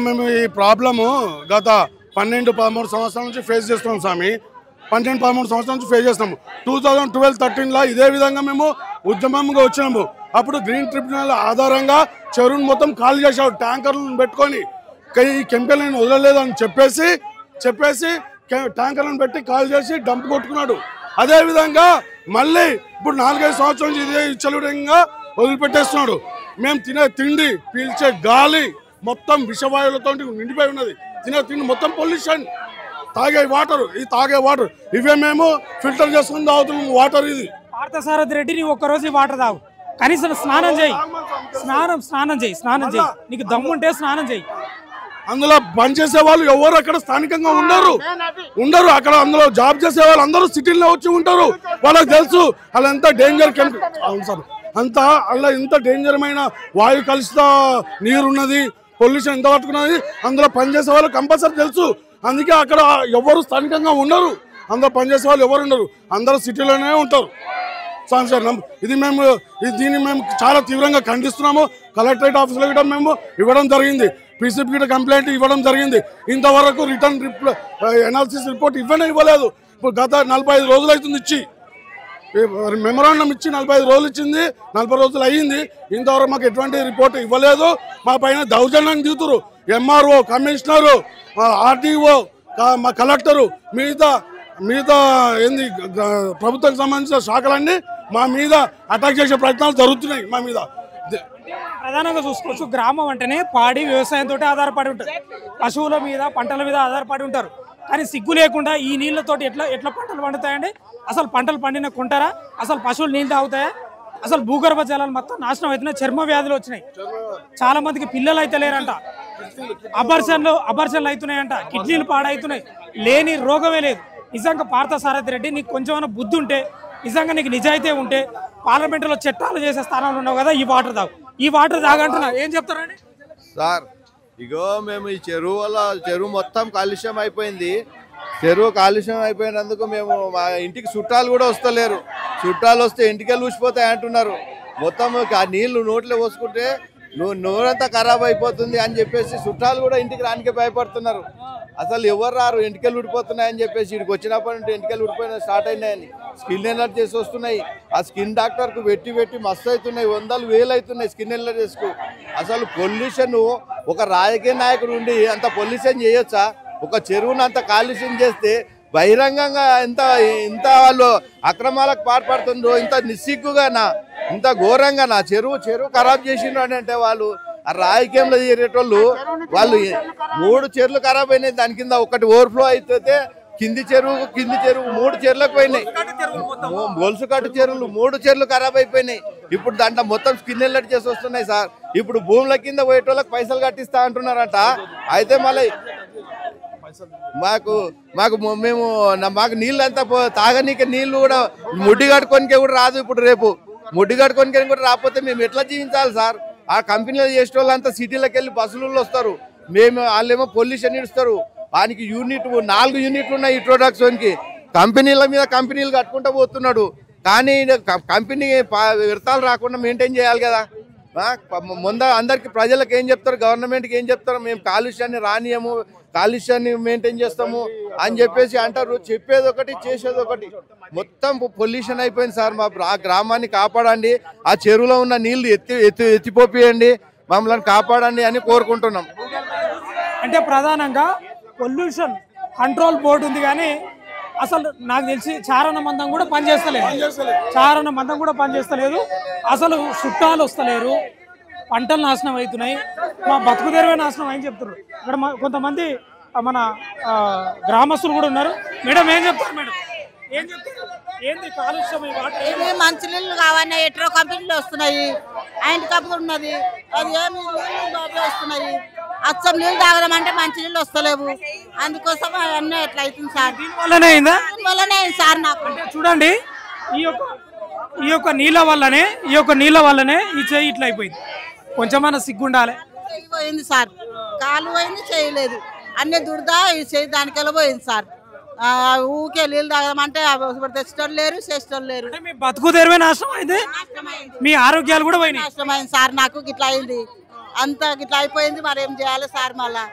మేము ఈ ప్రాబ్లము గత 12-13 సంవత్సరాల నుంచి ఫేస్ చేస్తున్నాం స్వామి. 12-13 సంవత్సరాల నుంచి ఫేస్ చేస్తాము. 2012-13లో ఇదే విధంగా మేము ఉద్యమంగా వచ్చినాము. అప్పుడు గ్రీన్ ట్రిబ్యునల్ ఆధారంగా చెరువును మొత్తం ఖాళీ చేసాడు. ట్యాంకర్లను పెట్టుకొని ఈ కెమికల్ని వదలలేదని చెప్పేసి ట్యాంకర్లను పెట్టి ఖాళీ చేసి డంప్ కొట్టుకున్నాడు. అదేవిధంగా మళ్ళీ ఇప్పుడు 4-5 సంవత్సరాల నుంచి ఇదే ఇచ్చలుడంగా వదిలిపెట్టేస్తున్నాడు. మేము తినే తిండి, పీల్చే గాలి మొత్తం విషవాయువులతో నిండిపోయి ఉన్నది. తినే తిండి మొత్తం పొల్యూషన్. తాగే వాటర్ ఇవే మేము ఫిల్టర్ చేసుకుని తాగుతున్నాం వాటర్. ఇది పార్థసారథి రెడ్డి, నీ ఒక్కరోజు వాటర్ తాగు, కనీసం స్నానం చేయి, నీకు దమ్ముంటే స్నానం చేయి. అందులో పనిచేసే వాళ్ళు ఎవరు అక్కడ స్థానికంగా ఉండరు. అక్కడ అందులో జాబ్ చేసే వాళ్ళు అందరూ సిటీల్లో వచ్చి ఉంటారు. వాళ్ళకి తెలుసు అలా ఎంత డేంజర్ కెమికల్. అవును సార్, అంతా అలా ఇంత డేంజరమైన వాయు కలుషిత నీరు ఉన్నది, పొల్యూషన్ ఎంత పట్టుకున్నది. అందులో పనిచేసే వాళ్ళు కంపల్సరీ తెలుసు. అందుకే అక్కడ ఎవరు స్థానికంగా ఉండరు. అందులో పనిచేసే వాళ్ళు ఎవరు ఉండరు, అందరూ సిటీలోనే ఉంటారు. సార్ దీన్ని మేము చాలా తీవ్రంగా ఖండిస్తున్నాము. కలెక్టరేట్ ఆఫీసులో కూడా మేము ఇవ్వడం జరిగింది, పీసీపీ కూడా కంప్లైంట్ ఇవ్వడం జరిగింది. ఇంతవరకు రిటర్న్ ఎనాలిసిస్ రిపోర్ట్ ఇవ్వలేదు. ఇప్పుడు గత 45 రోజులు అవుతుంది ఇచ్చి, మెమరాండం ఇచ్చి 45 రోజులు ఇచ్చింది, 40 రోజులు అయ్యింది. ఇంతవరకు మాకు ఎటువంటి రిపోర్ట్ ఇవ్వలేదు. మా పైన దౌర్జన్యం దిగుతురు. ఎంఆర్ఓ, కమిషనరు, ఆర్టీఓ, మా కలెక్టరు, మిగతా ఏంది ప్రభుత్వానికి సంబంధించిన శాఖలన్నీ మా మీద అటాక్ చేసే ప్రయత్నాలు జరుగుతున్నాయి. మా మీద ప్రధానంగా చూసుకోవచ్చు, గ్రామం అంటేనే పాడి వ్యవసాయంతో ఆధారపడి ఉంటారు, పశువుల మీద పంటల మీద ఆధారపడి ఉంటారు. కానీ సిగ్గు లేకుండా ఈ నీళ్ళతోటి ఎట్లా పంటలు పండుతాయండి? అసలు పంటలు పండిన కొంటారా? అసలు పశువులు నీళ్ళు తాగుతాయా? అసలు భూగర్భ జలాలు మొత్తం నాశనం అవుతున్నాయి. చర్మ వ్యాధులు వచ్చినాయి, చాలా మందికి పిల్లలు అయితే లేరంట, అబర్షన్లు అవుతున్నాయంట, కిడ్నీలు పాడవుతున్నాయి, లేని రోగమే లేదు. నిజంగా పార్థసారథి రెడ్డి, నీకు కొంచెమైనా బుద్ధి ఉంటే, నిజంగా నీకు నిజాయితీ ఉంటే, పార్లమెంటులో చట్టాలు చేసే స్థానంలో ఉన్నావు కదా, ఈ వాటర్ తాగంటున్నా, ఏం చెప్తారండి సార్? ఇగో మేము ఈ చెరువు మొత్తం కాలుష్యం అయిపోయింది. చెరువు కాలుష్యం అయిపోయినందుకు మేము మా ఇంటికి చుట్టాలు కూడా వస్తలేరు. చుట్టాలు వస్తే ఇంటికెళ్ళి ఊసిపోతాయి అంటున్నారు. మొత్తం ఆ నీళ్లు నోట్లో పోసుకుంటే నోరంతా ఖరాబ్ అయిపోతుంది అని చెప్పేసి చుట్టాలు కూడా ఇంటికి రానికే భయపడుతున్నారు. అసలు ఎవరు రారు, ఇంటికెళ్ళి ఊడిపోతున్నాయని చెప్పేసి ఇక్కడికి వచ్చినప్పటి నుండి ఇంటికెళ్ళి ఊడిపోయిన స్టార్ట్ అయినాయని స్కిన్ ఎలర్జీస్ వస్తున్నాయి. ఆ స్కిన్ డాక్టర్కు పెట్టి మస్తు అవుతున్నాయి, 100,000 అవుతున్నాయి స్కిన్ ఎలర్జీస్కు. అసలు పొల్యూషన్ ఒక రాజకీయ నాయకుడు ఉండి అంత పొల్యూషన్ చేయొచ్చా? ఒక చెరువును అంత కాలుష్యం చేస్తే బహిరంగంగా ఇంత వాళ్ళు అక్రమాలకు పాల్పడుతుండ్రో, ఇంత నిస్సిగ్గుగా ఇంత ఘోరంగా చెరువు ఖరాబ్ చేసిండ్రు అని అంటే వాళ్ళు ఆ రాజకీయంలో చేరేటోళ్ళు వాళ్ళు 3 చెరువులు ఖరాబ్ అయినాయి. దాని కింద ఒకటి ఓవర్ఫ్లో అయితే కింది చెరువు 3 చెరువులకు పోయినాయి. గొలుసుకట్టు చెరువులు 3 చెరువులు ఖరాబ్ అయిపోయినాయి. ఇప్పుడు దాంట్లో మొత్తం స్కిన్ ఎలర్జీస్ వస్తున్నాయి సార్. ఇప్పుడు భూముల కింద పోయేటోళ్ళకి పైసలు కట్టిస్తా అంటున్నారట. అయితే మళ్ళీ మాకు నీళ్ళు అంతా తాగనీకే నీళ్ళు కూడా ముడ్డి కట్టుకోనికే కూడా రాదు. ఇప్పుడు రేపు ముడ్డి కట్టుకోనికే కూడా రాకపోతే మేము ఎట్లా జీవించాలి సార్? ఆ కంపెనీలో చేసే వాళ్ళంతా సిటీలకు వెళ్ళి బస్సులలో వస్తారు, వాళ్ళేమో పొల్యూషన్ ఇస్తారు. వానికి 4 యూనిట్లు ఉన్నాయి ఇంట్రొడక్షన్కి. కంపెనీల మీద కంపెనీలు కట్టుకుంటూ పోతున్నాడు. కానీ కంపెనీ వ్యర్థాలు రాకుండా మెయింటైన్ చేయాలి కదా. అందరికి ప్రజలకు ఏం చెప్తారు, గవర్నమెంట్కి ఏం చెప్తారు? మేము కాలుష్యాన్ని రానియము, కాలుష్యాన్ని మెయింటైన్ చేస్తాము అని చెప్పేసి అంటారు. చెప్పేది ఒకటి, చేసేది ఒకటి. మొత్తం పొల్యూషన్ అయిపోయింది సార్. మా గ్రామాన్ని కాపాడండి, ఆ చెరువులో ఉన్న నీళ్లు ఎత్తిపోపియండి, మమ్మల్ని కాపాడండి అని కోరుకుంటున్నాం. అంటే ప్రధానంగా పొల్యూషన్ కంట్రోల్ బోర్డు ఉంది, కానీ అసలు నాకు తెలిసి చారణ మందం కూడా పనిచేస్తలేదు. అసలు చుట్టాలు వస్తలేరు, పంటలు నాశనం అవుతున్నాయి, మా బతుకు తెరవే నాశనం అని చెప్తున్నారు. ఇక్కడ కొంతమంది మన గ్రామస్తులు కూడా ఉన్నారు. మేడం ఏం చెప్తారు? మేడం ఏం చెప్తారు? ఏంది కాలుష్యం? మంచినీళ్ళు కావాలి, ఎట్రో కంపెనీలు వస్తున్నాయి, ఆయన కప్పు ఉన్నది, అది ఏమి నీళ్ళు వస్తున్నాయి. అచ్చం నీళ్ళు తాగడం అంటే మంచి నీళ్ళు వస్తలేవు. అందుకోసం అవన్నీ ఎట్లా అవుతుంది సార్? దీనివల్లనే అయింది సార్. నాకు చూడండి, ఈ యొక్క నీళ్ళ వల్లనే ఈ చేయి ఇట్లా అయిపోయింది. కొంచెమన్నా సిగ్గుండాలి. పోయింది సార్, కాలు పోయింది, చేయలేదు, అన్ని దురదా ఈ చేయి దానికెళ్ళ పోయింది సార్. ఊకే నీళ్ళు తాగమంటే తెచ్చడం లేరు, చేసడం లేరు. మీ బతుకు తెరవే నాశనం అయింది, మీ ఆరోగ్యాలు కూడా పోయినాయి. నాశనమైంది సార్. నాకు గిట్లా అయింది, అంతా గిట్లా అయిపోయింది. మరి ఏం చేయాలి సార్? మళ్ళా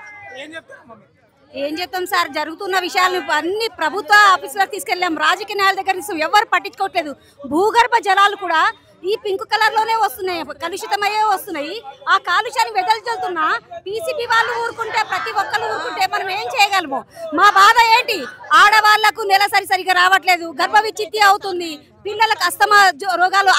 ఏం చెప్తాం సార్? జరుగుతున్న విషయాలను అన్ని ప్రభుత్వ ఆఫీసులకు తీసుకెళ్ళాం, రాజకీయ న్యాయాల దగ్గర ఎవరు పట్టించుకోవట్లేదు. భూగర్భ జలాలు కూడా ఈ పింక్ కలర్ లోనే వస్తున్నాయి, కలుషితమయ్యే వస్తున్నాయి. ఆ కాలుష్యాన్ని వెదజల్లుతున్నా పీసీబీ వాళ్ళు ఊరుకుంటే, ప్రతి ఒక్కరు ఊరుకుంటే మనం ఏం చేయగలము? మా బాధ ఏంటి? ఆడవాళ్లకు నెలసరి సరిగా రావట్లేదు, గర్భ విచ్ఛిత్తి అవుతుంది, పిల్లలకు అస్తమా రోగాలు,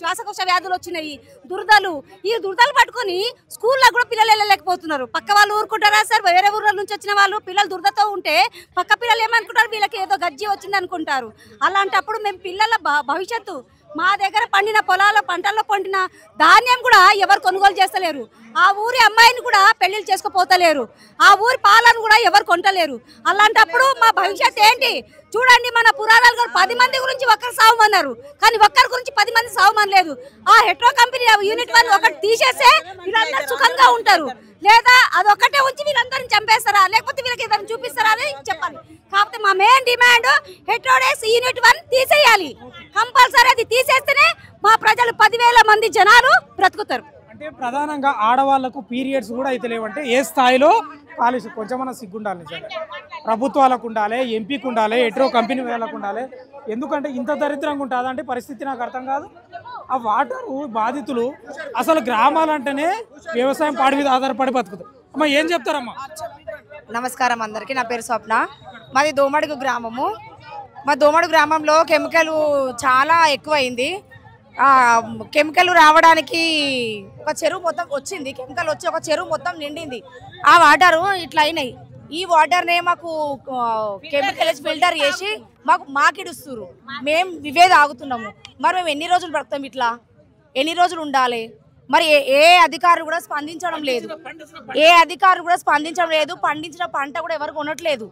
శ్వాసకోశ వ్యాధులు వచ్చినాయి, దురదలు. ఈ దురదలు పట్టుకుని స్కూల్లో కూడా పిల్లలు వెళ్ళలేకపోతున్నారు. పక్క వాళ్ళు ఊరుకుంటారా సార్? వేరే ఊర్ల నుంచి వచ్చిన వాళ్ళు పిల్లలు దురదతో ఉంటే పక్క పిల్లలు ఏమనుకుంటారు? వీళ్ళకి ఏదో గజ్జి వచ్చింది అనుకుంటారు. అలాంటప్పుడు మేము పిల్లల భవిష్యత్తు, మా దగ్గర పండిన పొలాల పంటల్లో పండిన ధాన్యం కూడా ఎవరు కొనుగోలు చేస్తలేరు. ఆ ఊరి అమ్మాయిని కూడా పెళ్లిళ్ళు చేసుకోపోతలేరు, ఆ ఊరి పాలను కూడా ఎవరు కొంటలేరు. అలాంటప్పుడు మా భవిష్యత్తు ఏంటి? చూడండి, మన పురాణాలు 10 మంది గురించి ఒక్కరు సావమన్నారు, కానీ ఒక్కరి గురించి 10 మంది సావమనలేదు. ఆ హెట్రో కంపెనీ యూనిట్ 1 ఒకటి తీసేస్తే వీళ్ళందరూ సుఖంగా ఉంటారు, లేదా అదొక్కటే ఉంచి వీళ్ళందరిని చంపేస్తారా, లేకపోతే వీళ్ళకి ఏదైనా చూపిస్తారా అని చెప్పాలి. కాకపోతే మా మెయిన్ డిమాండ్ హెట్రోడెక్స్ యూనిట్ 1 తీసేయాలి. కంపల్సరీ అది తీసేస్తేనే మా ప్రజలు 10,000 మంది జనాలు బ్రతుకుతారు. అంటే ప్రధానంగా ఆడవాళ్లకు పీరియడ్స్ కూడా అయితే లేవంటే ఏ స్థాయిలో కాలుష్యం? కొంచెమన్నా సిగ్గుండాలి నిజంగా. ప్రభుత్వాలకు ఉండాలి, ఎంపీకి ఉండాలి, ఎట్రో కంపెనీ వాళ్ళకు ఉండాలి. ఎందుకంటే ఇంత దరిద్రంగా ఉంటుంది అంటే పరిస్థితి నాకు అర్థం కాదు. ఆ వాటరు బాధితులు అసలు గ్రామాలంటేనే వ్యవసాయం పాడి మీద ఆధారపడి బతుకుతారు. అమ్మ ఏం చెప్తారమ్మా? నమస్కారం అందరికీ, నా పేరు స్వప్న, మాది దోమడుగు గ్రామము. మా దోమడుగు గ్రామంలో కెమికల్ చాలా ఎక్కువైంది. కెమికల్ రావడానికి ఒక చెరువు మొత్తం వచ్చింది, కెమికల్ వచ్చి ఒక చెరువు మొత్తం నిండింది. ఆ వాటరు ఇట్లా అయినాయి. ఈ వాటర్నే మాకు కెమికల్ ఫిల్టర్ చేసి మాకిడుస్తున్నారు. మేము ఇవే తాగుతున్నాము. మరి మేము ఎన్ని రోజులు బ్రతుకుతాం ఇట్లా? ఎన్ని రోజులు ఉండాలి? మరి ఏ అధికారులు కూడా స్పందించడం లేదు. పండించిన పంట కూడా ఎవరు కొనట్లేదు.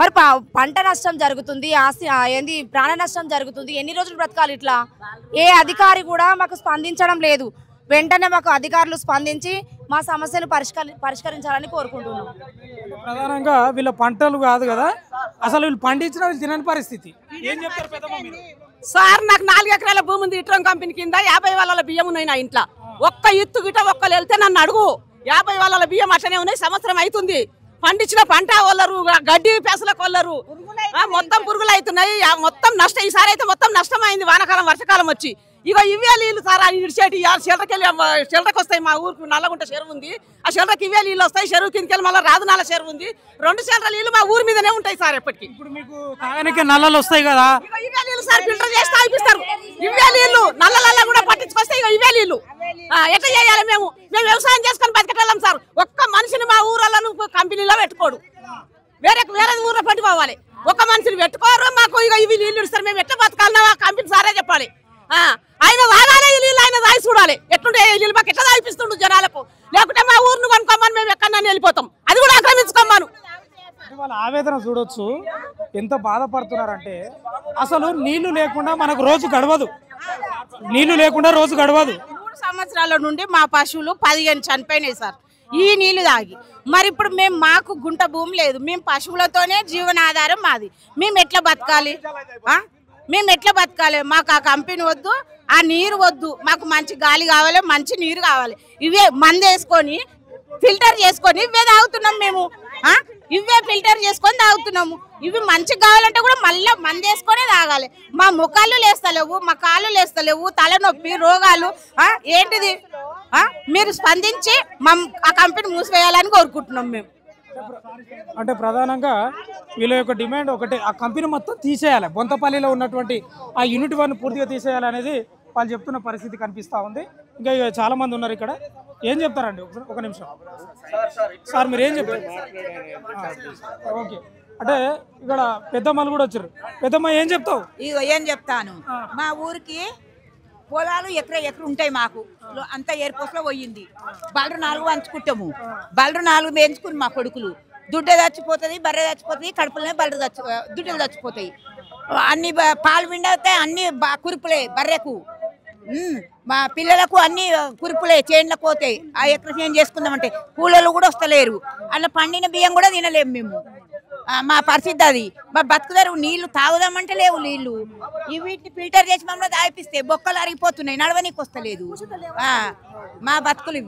మరి పంట నష్టం జరుగుతుంది, ఆస్తి ప్రాణ నష్టం జరుగుతుంది. ఎన్ని రోజులు బ్రతకాలి ఇట్లా? ఏ అధికారి కూడా మాకు స్పందించడం లేదు. వెంటనే మాకు అధికారులు స్పందించి మా సమస్యలు పరిష్కరించాలని కోరుకుంటున్నాం. ప్రధానంగా వీళ్ళ పంటలు కాదు కదా, అసలు వీళ్ళు పండించిన వీళ్ళు తినని పరిస్థితి. ఏం చెప్తారు పెద్దమ్మ మీరు? సార్ నాకు 4 ఎకరాల భూమి ఉంది ఇట్రం కంపెనీ కింద 50 వాళ్ళ బియ్యం ఉన్నాయి నా ఇంట్లో. ఒక్క ఇత్తు గిట ఒక్కరు వెళ్తే నన్ను అడుగు 50 వాళ్ళ బియ్యం అట్లనే ఉన్నాయి. సంవత్సరం అవుతుంది పండించిన పంట కొల్లరు, గడ్డి పెసల కొల్లరు, మొత్తం పురుగులు అవుతున్నాయి. మొత్తం నష్టం ఈసారి అయితే మొత్తం నష్టం అయింది వానాకాలం వర్షాకాలం వచ్చి. ఇక ఇవే నీళ్ళు సార్ ఇడిచేటి షెల్టర్కెళ్ళి షెల్టర్కి వస్తాయి. మా ఊరికి నల్లగుంట చెరువు ఉంది, ఆ షెల్టర్కి ఇవే నీళ్ళు వస్తాయి. చెరువు కిందకెళ్ళి మళ్ళీ రాదునాల చెరువు ఉంది. 2 షెల్టర్ నీళ్ళు మా ఊరి మీదనే ఉంటాయి సార్ ఎప్పటికీ. ఇప్పుడు మీకు తాగడానికి నల్లలు వస్తాయి కదా, ఇవే నీళ్ళు సార్ ఫిల్టర్ చేసి తాగిపిస్తారు. ఇవే నీళ్ళు నల్లలల్లా కూడా పట్టించుకొస్తాయి. ఇక ఇవే నీళ్ళు ఎట్లా చేయాలి? మేము వ్యవసాయం చేసుకొని బతికెళ్ళాం సార్. ఒక్క మనిషిని మా ఊరలను కంపెనీలో పెట్టుకోడు, వేరే ఊర్లో పెట్టుకోవాలి. ఒక్క మనిషిని పెట్టుకోరు. మాకు ఇక ఇవి నీళ్ళు ఇస్తారు. మేము ఎట్లా బతకాలన్నా కంపెనీ సారే చెప్పాలి. ఆయన తాగాలి ఈ నీళ్ళు, ఆయన తాగి చూడాలి ఎట్లుంటే ఈ నీళ్ళు మాకు ఎట్లా తాగిపిస్తుండు జనాలకు. లేకుంటే మా ఊరిని కొనుక్కోమని మేము ఎక్కడన్నా వెళ్ళిపోతాం, అది కూడా ఆక్రమించుకోమను. వాళ్ళ ఆవేదన చూడొచ్చు, ఎంత బాధపడుతున్నారంటే అసలు నీళ్లు లేకుండా మనకు రోజు గడవదు. నీళ్లు లేకుండా రోజు గడవదు. 3 సంవత్సరాల నుండి మా పశువులు 15 చనిపోయినాయి సార్ ఈ నీళ్లు తాగి. మరి ఇప్పుడు మాకు గుంట భూమి లేదు, మేము పశువులతోనే జీవనాధారం మాది. మేము ఎట్లా బతకాలి? మాకు ఆ కంపెనీ వద్దు, ఆ నీరు వద్దు. మాకు మంచి గాలి కావాలి, మంచి నీరు కావాలి. ఇవే మందేసుకొని ఫిల్టర్ చేసుకొని ఇవే తాగుతున్నాం మేము. ఇవే ఫిల్టర్ చేసుకొని తాగుతున్నాము. ఇవి మంచి కావాలంటే కూడా మళ్ళీ మందేసుకొనే తాగాలి. మా ముఖాలు లేస్తలేవు, మా కాళ్ళు లేస్తలేవు, తలనొప్పి రోగాలు ఏంటిది? మీరు స్పందించి ఆ కంపెనీ మూసివేయాలని కోరుకుంటున్నాం మేము. అంటే ప్రధానంగా వీళ్ళ యొక్క డిమాండ్ ఒకటే, ఆ కంపెనీ మొత్తం తీసేయాలి. బొంతపల్లిలో ఉన్నటువంటి ఆ యూనిట్ 1 పూర్తిగా తీసేయాలి అనేది వాళ్ళు చెప్తున్న పరిస్థితి కనిపిస్తూ ఉంది. ఇంకా చాలా మంది ఉన్నారు ఇక్కడ. ఏం చెప్తారండి? ఒక నిమిషం సార్, మీరు ఏం చెప్తారు? ఓకే, అంటే ఇక్కడ పెద్దమ్మలు కూడా వచ్చారు. పెద్దమ్మ ఏం చెప్తావు? ఏం చెప్తాను, మా ఊరికి పొలాలు ఎకర ఉంటాయి. మాకు అంత ఏర్పోసలో పోయింది. బలరు 4 పంచుకుంటాము. బలరు 4 పెంచుకుని మా కొడుకులు దుడ్డ చచ్చిపోతుంది, బర్రె చచ్చిపోతుంది, కడుపులోనే దుడ్డలు చచ్చిపోతాయి. అన్ని పాలు పిండవుతాయి, అన్ని కురుపులే బర్రెకు. మా పిల్లలకు అన్ని కురుపులే, చేన్లకు పోతాయి. ఆ ఎకర చేను చేసుకుందామంటే కూలీలు కూడా వస్తలేరు. అలా పండిన బియ్యం కూడా తినలేము మేము. మా పరిస్థితి అది. మా బతుకుదారు నీళ్లు తాగుదామంటే లేవు నీళ్లు. వీటిని ఫిల్టర్ చేసి మమ్మల్ని తాగిపిస్తే బొక్కలు అరిగిపోతున్నాయి, నడవనీకి వస్తలేదు. మా బతుకులు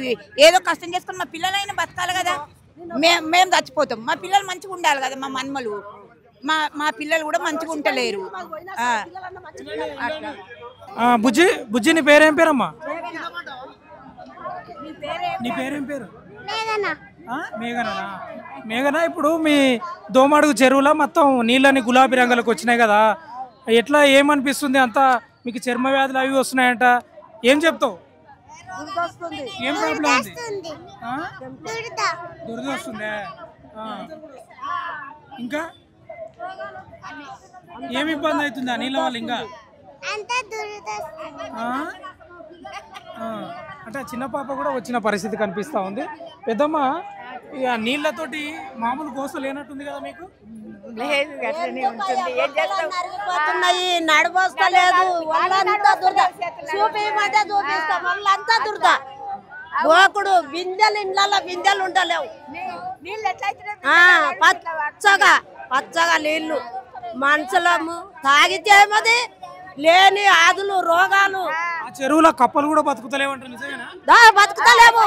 ఇవి. ఏదో కష్టం చేసుకుని మా పిల్లలైనా బతకాలి కదా. మేము చచ్చిపోతాం. మా పిల్లలు మంచిగా ఉండాలి కదా. మా మన్మలు మా పిల్లలు కూడా మంచిగా ఉంటలేరు. బుజ్జి నీ పేరేం పేరమ్మా? నీ పేరేం పేరు? మేఘనా. ఇప్పుడు మీ దోమడుగు చెరువులో మొత్తం నీళ్ళని గులాబీ రంగులకు వచ్చినాయి కదా, ఎట్లా ఏమనిపిస్తుంది? అంతా మీకు చర్మ వ్యాధులు అవి వస్తున్నాయంట, ఏం చెప్తావు? ఏం ప్రాబ్లం ఉంది? దురద వస్తుందే. ఇంకా ఏమి ఇబ్బంది అవుతుంది ఆ నీళ్ళ వల్ల? ఇంకా అంటే చిన్న పాప కూడా వచ్చిన పరిస్థితి కనిపిస్తూ ఉంది. పెద్దమ్మ, ఇక నీళ్ళతోటి మామూలు గోస లేనట్టుంది కదా మీకు? నడవస్తలేదు, చూపిస్తా దురద. గోకుడు బిందెలు ఇండ్లలో బిందెలు ఉండలేవు. పచ్చగా నీళ్లు మనుషులము తాగితేమది లేని ఆదులు రోగాలు. చెరువులో కప్పలు కూడా బతుకుతలేవంట, నిజమేనా? బతుకుతలేవు.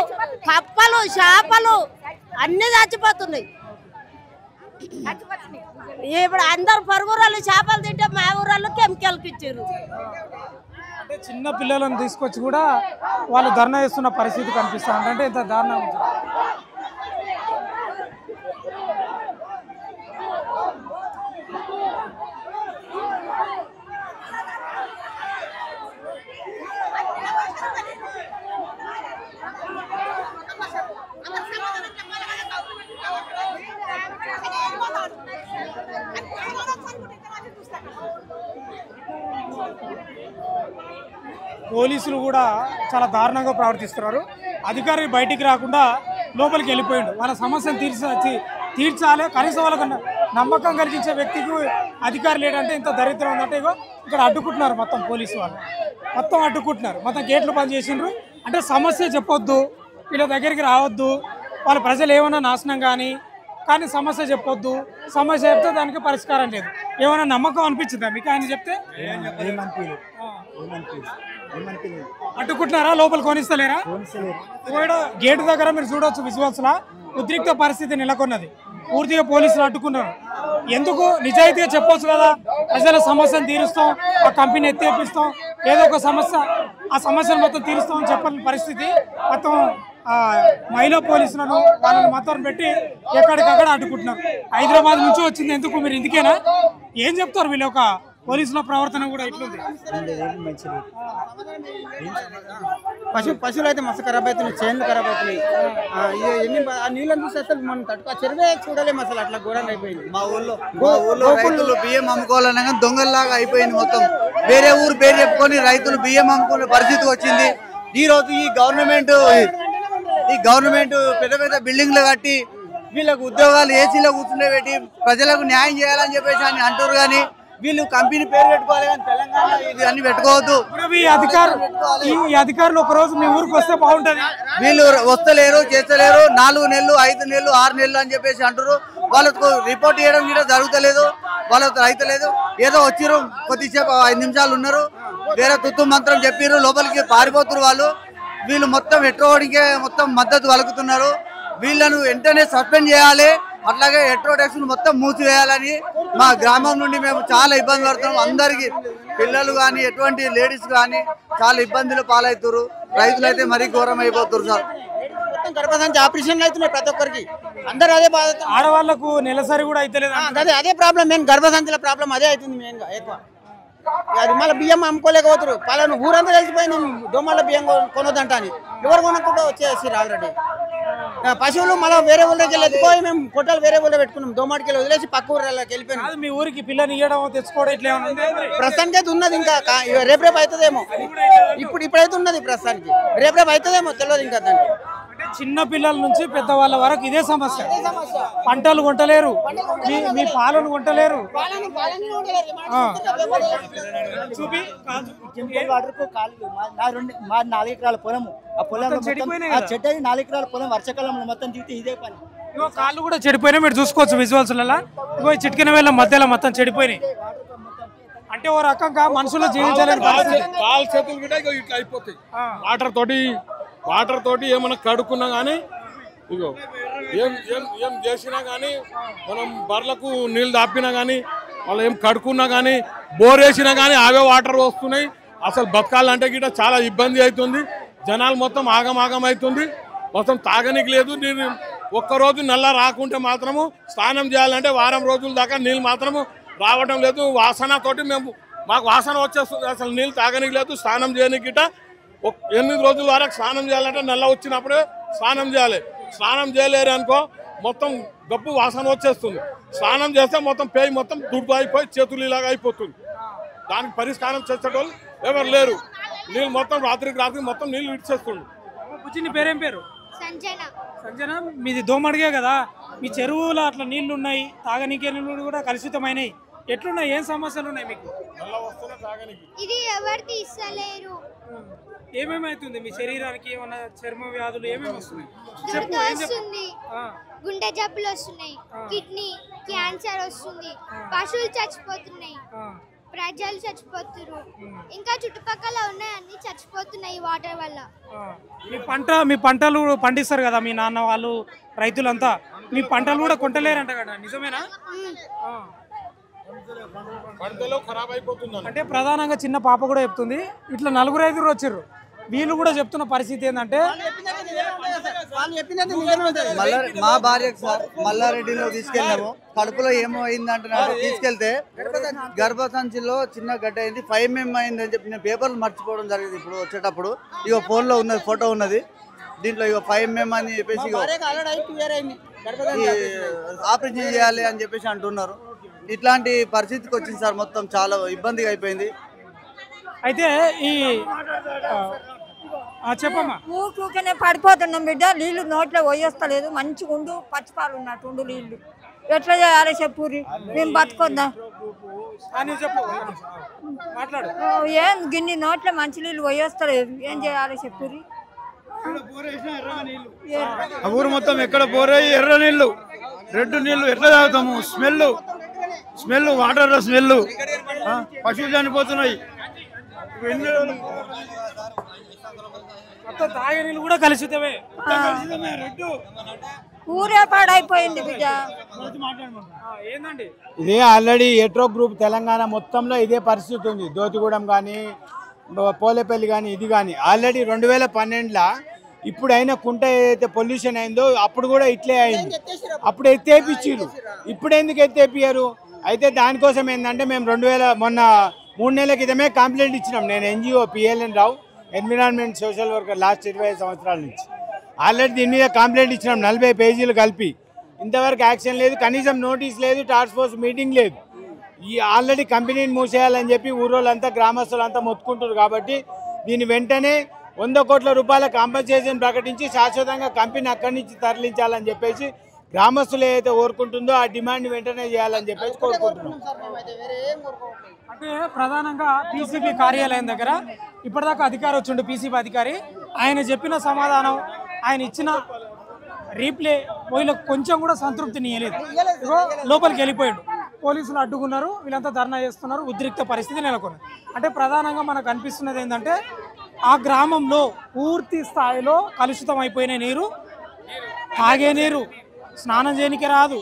కప్పలు చేపలు అన్ని చచ్చిపోతున్నాయి. ఇప్పుడు అందరు పరుగురాళ్ళు చేపలు తింటే మా ఊరాళ్ళు కెమికల్కి ఇచ్చారు. అంటే చిన్న పిల్లలను తీసుకొచ్చి కూడా వాళ్ళు ధర్నా చేస్తున్న పరిస్థితి కనిపిస్తా అంటే ఇంత దారుణం. పోలీసులు కూడా చాలా దారుణంగా ప్రవర్తిస్తున్నారు. అధికారి బయటికి రాకుండా లోపలికి వెళ్ళిపోయిండు. వాళ్ళ సమస్యను తీర్చాలి, కనీసం వాళ్ళకన్నా నమ్మకం కలిగించే వ్యక్తికి అధికారం లేదంటే ఇంత దరిద్రం ఉందంటే ఇగో ఇక్కడ అడ్డుకుంటున్నారు మొత్తం పోలీసు వాళ్ళు మొత్తం అడ్డుకుంటున్నారు మొత్తం గేట్లు బంద్ చేసిండ్రు అంటే సమస్య చెప్పొద్దు వీళ్ళ దగ్గరికి రావద్దు వాళ్ళ ప్రజలు ఏమైనా నాశనం కానీ సమస్య చెప్పొద్దు సమస్య చెప్తే దానికి పరిష్కారం లేదు ఏమైనా నమ్మకం అనిపించిందా మీకు ఆయన చెప్తే అడ్డుకుంటున్నారా లోపల కొనిస్తలేరా గేటు దగ్గర మీరు చూడొచ్చు విజువల్స్ లా ఉద్రిక్త పరిస్థితి నెలకొన్నది పూర్తిగా పోలీసులు అడ్డుకున్నారు ఎందుకు నిజాయితీగా చెప్పొచ్చు కదా ప్రజల సమస్యను తీరుస్తాం ఆ కంపెనీ ఎత్తేపిస్తాం ఏదో ఒక సమస్య ఆ సమస్యను మొత్తం తీరుస్తాం అని చెప్పని పరిస్థితి మొత్తం మహిళా పోలీసులను వాళ్ళని మొత్తం పెట్టి ఎక్కడికక్కడ అడ్డుకుంటున్నారు హైదరాబాద్ నుంచి వచ్చింది ఎందుకు మీరు ఇందుకేనా ఏం చెప్తారు వీళ్ళ యొక్క పోలీసుల ప్రవర్తన కూడా ఇట్లుంది పశువులు అయితే మస్తు ఖరాబ్ అవుతున్నాయి చైన్లు ఖరాబ్ అవుతున్నాయి ఎన్ని నీళ్ళని చూస్తే అసలు మనం తట్టుకో చెరువే చూడలేము అసలు అట్లా ఘోరంగా అయిపోయింది మా ఊళ్ళో రైతులు బియ్యం అమ్ముకోవాలన్నా దొంగల్లాగా అయిపోయింది మొత్తం వేరే ఊరు పేరు చెప్పుకొని రైతులు బియ్యం అమ్ముకునే పరిస్థితి వచ్చింది ఈ రోజు ఈ గవర్నమెంట్ పెద్ద పెద్ద బిల్డింగ్లు కట్టి వీళ్ళకు ఉద్యోగాలు ఏసీలో కూర్చుండే పెట్టి ప్రజలకు న్యాయం చేయాలని చెప్పేసి అని అంటారు కానీ వీళ్ళు కంపెనీ పేరు పెట్టుకోవాలి కానీ తెలంగాణ ఇది అన్ని పెట్టుకోవద్దు ఈ అధికారులు ఒక రోజు మీ ఊరికి వస్తే బాగుంటది వీళ్ళు వస్తలేరు చేస్తలేరు 4 నెలలు 5 నెలలు 6 నెలలు అని చెప్పేసి అంటారు వాళ్ళకు రిపోర్ట్ చేయడం కూడా జరుగుతలేదు వాళ్ళకు రైతలేదు ఏదో వచ్చిరు కొద్దిసేపు 5 నిమిషాలు ఉన్నారు వేరే తుత్తు మంత్రం చెప్పారు లోపలికి పారిపోతున్నారు వాళ్ళు వీళ్ళు మొత్తం ఎట్రోడికే మొత్తం మద్దతు పలుకుతున్నారు వీళ్ళను వెంటనే సస్పెండ్ చేయాలి అట్లాగే ఎట్రో ట్యాక్స్ మొత్తం మూసివేయాలని మా గ్రామం నుండి మేము చాలా ఇబ్బంది పడుతున్నాం అందరికి పిల్లలు కానీ ఎటువంటి లేడీస్ కానీ చాలా ఇబ్బందులు పాలవుతారు రైతులు అయితే మరీ ఘోరం అయిపోతారు సార్ గర్భసంచి ఆపరేషన్లు అవుతున్నాయి ప్రతి ఒక్కరికి అందరూ అదే బాధ ఆడవాళ్లకు నెలసరి కూడా అయితే అదే ప్రాబ్లం మెయిన్ గర్భసంచుల ప్రాబ్లం అదే అవుతుంది మెయిన్ గా ఎక్కువ అది మళ్ళీ బియ్యం అమ్ముకోలేకపోతారు పలాను ఊరంతా తెలిసిపోయింది దోమల బియ్యం కొనొద్దంట అని ఎవరు కొనకుండా వచ్చేసారు ఆల్రెడీ పశువులు మళ్ళీ వేరే ఊళ్ళకి వెళ్ళి ఎత్తుకోయి మేము పొట్టాలు వేరే ఊళ్ళో పెట్టుకున్నాం దోమాటికి వెళ్ళి వదిలేసి పక్క ఊళ్ళకి వెళ్ళిపోయినాం మీ ఊరికి పిల్లని ఇవ్వడం తెచ్చుకోవడం ఇట్లా ప్రస్తుతానికి అయితే ఉన్నది ఇంకా రేపు అవుతుందేమో ఇప్పుడైతే ఉన్నది ప్రస్తుతానికి రేపు అవుతుందేమో తెలియదు ఇంకా దానికి చిన్న పిల్లల నుంచి పెద్దవాళ్ళ వరకు ఇదే సమస్య పంటలు కొంటలేరు మీ పాలను కొంటలేరు చూపి 4 ఎకరాల పొలము ఆ పొలం చెట్టు 4 ఎకరాల పొలం వర్షాకాలంలో మొత్తం దిగితే ఇదే పని కాళ్ళు కూడా చెడిపోయినాయి మీరు చూసుకోవచ్చు విజువల్స్ ఇగో చిటికిన వేళ మధ్యలో మొత్తం చెడిపోయినాయి అంటే ఓ రకంగా మనుషులు జీవించాలని కాలు చేతులు కూడా ఇట్లా అయిపోతాయి వాటర్ తోటి ఏమైనా కడుక్కున్నా కానీ ఇగో ఏం చేసినా కానీ మనం బర్లకు నీళ్ళు దాపినా కానీ వాళ్ళు ఏం కడుక్కున్నా కానీ బోర్ వేసినా కానీ అవే వాటర్ వస్తున్నాయి అసలు బతకాలంటే గిట్ట చాలా ఇబ్బంది అవుతుంది జనాలు మొత్తం ఆగమాగం అవుతుంది మొత్తం తాగనికి లేదు నేను ఒక్కరోజు నల్ల రాకుంటే మాత్రము స్నానం చేయాలంటే వారం రోజుల దాకా నీళ్ళు మాత్రము రావడం లేదు వాసనతోటి మాకు వాసన వచ్చేస్తుంది అసలు నీళ్ళు తాగనికి లేదు స్నానం చేయడానికి గిట్ట 8 రోజుల వరకు స్నానం చేయాలంటే నల్ల వచ్చినప్పుడే స్నానం చేయాలి స్నానం చేయలేరు అనుకో మొత్తం గబ్బు వాసన వచ్చేస్తుంది స్నానం చేస్తే మొత్తం పేయి మొత్తం దుడ్డు అయిపోయి చేతులు ఇలాగా అయిపోతుంది దానికి పరిష్కారం చేసేటోళ్ళు ఎవరు లేరు నీళ్ళు మొత్తం రాత్రికి మొత్తం నీళ్ళు విడిచేస్తుంది నీ పేరేం పేరు సంజన మీది దోమడిగే కదా మీ చెరువులో అట్లా నీళ్లు ఉన్నాయి తాగనీకే నీళ్ళు కూడా కలుషితమైనవి ఎట్లున్నాయి ఏం సమస్యలు ఉన్నాయి మీకు ఇది ఎవరు తీస్తలేరు ఏమేమైతుంది మీ శరీరానికి ఏమన్నా చర్మ వ్యాధులు ఏమేమి వస్తున్నాయి గుండె జబ్బులు వస్తున్నాయి కిడ్నీ క్యాన్సర్ వస్తుంది పశువులు చచ్చిపోతున్నాయి ప్రజలు చచ్చిపోతున్నారు ఇంకా చుట్టుపక్కల ఉన్నాయి అన్ని చచ్చిపోతున్నాయి వాటర్ వల్ల మీ పంటలు పండిస్తారు కదా మీ నాన్న వాళ్ళు రైతులంతా మీ పంటలు కూడా కొంటలేరంట కదా నిజమేనా అంటే ప్రధానంగా చిన్న పాప కూడా చెప్తుంది ఇట్లా 4-5 వచ్చారు వీళ్ళు కూడా చెప్తున్న పరిస్థితి ఏంటంటే మా భార్యకు సార్ మల్లారెడ్డిలో తీసుకెళ్ళాము కడుపులో ఏమో అయింది అంటున్నారు తీసుకెళ్తే గర్భసంచిలో చిన్న గడ్డ అయింది 5 mm అయింది అని చెప్పి నేను పేపర్లు మర్చిపోవడం జరిగింది ఇప్పుడు వచ్చేటప్పుడు ఇక ఫోన్లో ఉన్నది ఫోటో ఉన్నది దీంట్లో ఇక 5 mm అని చెప్పేసి ఆపరేషన్ చేయాలి అని చెప్పేసి అంటున్నారు ఇట్లాంటి పరిస్థితికి వచ్చింది సార్ మొత్తం చాలా ఇబ్బందిగా అయిపోయింది అయితే ఈ చెప్పమ్మా ఊరికనే పడిపోతున్నాం బిడ్డ నీళ్లు నోట్లో పోయేస్తలేదు మంచిగా ఉండు పచ్చిపాలు ఉన్నట్టుండు నీళ్లు ఎట్లా చేయాలి చెప్పుర్రి మేము బతుకొద్దాం ఏం గిన్ని నోట్ల మంచినీళ్ళు పోయేస్తలేదు ఏం చేయాలి చెప్పుర్రి ఊరు మొత్తం ఎక్కడ పోరాయి ఎర్ర నీళ్లు రెడ్ నీళ్లు ఎట్లా తాగుతాము స్మెల్ వాటర్ స్మెల్ పశువులు చనిపోతున్నాయి తాగే నీళ్ళు కూడా కలుషితమే ఊరే పాడైపోయింది బిడ్డ ఏందండి ఇదే ఆల్రెడీ ఎట్రో గ్రూప్ తెలంగాణ మొత్తంలో ఇదే పరిస్థితి ఉంది. దోతిగూడెం కానీ పోలేపల్లి కానీ ఇది కానీ ఆల్రెడీ 2012లో ఇప్పుడైనా కుంట ఏదైతే పొల్యూషన్ అయిందో అప్పుడు కూడా ఇట్లే అయింది. అప్పుడు ఎత్తేపించారు, ఇప్పుడు ఎందుకు ఎత్తేపియారు? అయితే దానికోసం ఏంటంటే మేము మొన్న 3 నెలల క్రితమే కంప్లైంట్ ఇచ్చినాం. నేను ఎన్జిఓ పిఎల్ఎన్ రావు, ఎన్విరాన్మెంట్ సోషల్ వర్కర్, లాస్ట్ 25 సంవత్సరాల నుంచి ఆల్రెడీ దీని మీద కంప్లైంట్ ఇచ్చినాం. 40 పేజీలు కలిపి ఇంతవరకు యాక్షన్ లేదు, కనీసం నోటీస్ లేదు, టాస్క్ ఫోర్స్ మీటింగ్ లేదు. ఈ ఆల్రెడీ కంపెనీని మూసేయాలని చెప్పి ఊరోళ్ళంతా గ్రామస్తులంతా మొత్తుకుంటారు. కాబట్టి దీని వెంటనే 100 కోట్ల రూపాయల కాంపెన్సేషన్ ప్రకటించి శాశ్వతంగా కంపెనీ అక్కడి నుంచి తరలించాలని చెప్పేసి గ్రామస్తులు ఏదైతే కోరుకుంటుందో ఆ డిమాండ్ వెంటనే చేయాలని చెప్పేసి కోరుకుంటున్నాం. అంటే ప్రధానంగా పీసీబీ కార్యాలయం దగ్గర ఇప్పటిదాకా అధికారి వచ్చిండు, పీసీబీ అధికారి. ఆయన చెప్పిన సమాధానం, ఆయన ఇచ్చిన రీప్లే వీళ్ళకి కొంచెం కూడా సంతృప్తిని ఇవ్వలేదు. లోపలికి వెళ్ళిపోయాడు, పోలీసులు అడ్డుకున్నారు, వీళ్ళంతా ధర్నా చేస్తున్నారు, ఉద్రిక్త పరిస్థితి నెలకొంది. అంటే ప్రధానంగా మనకు అనిపిస్తున్నది ఏంటంటే ఆ గ్రామంలో పూర్తి స్థాయిలో కలుషితం అయిపోయిన నీరు, తాగే నీరు, స్నానం చేయడానికి రాదు,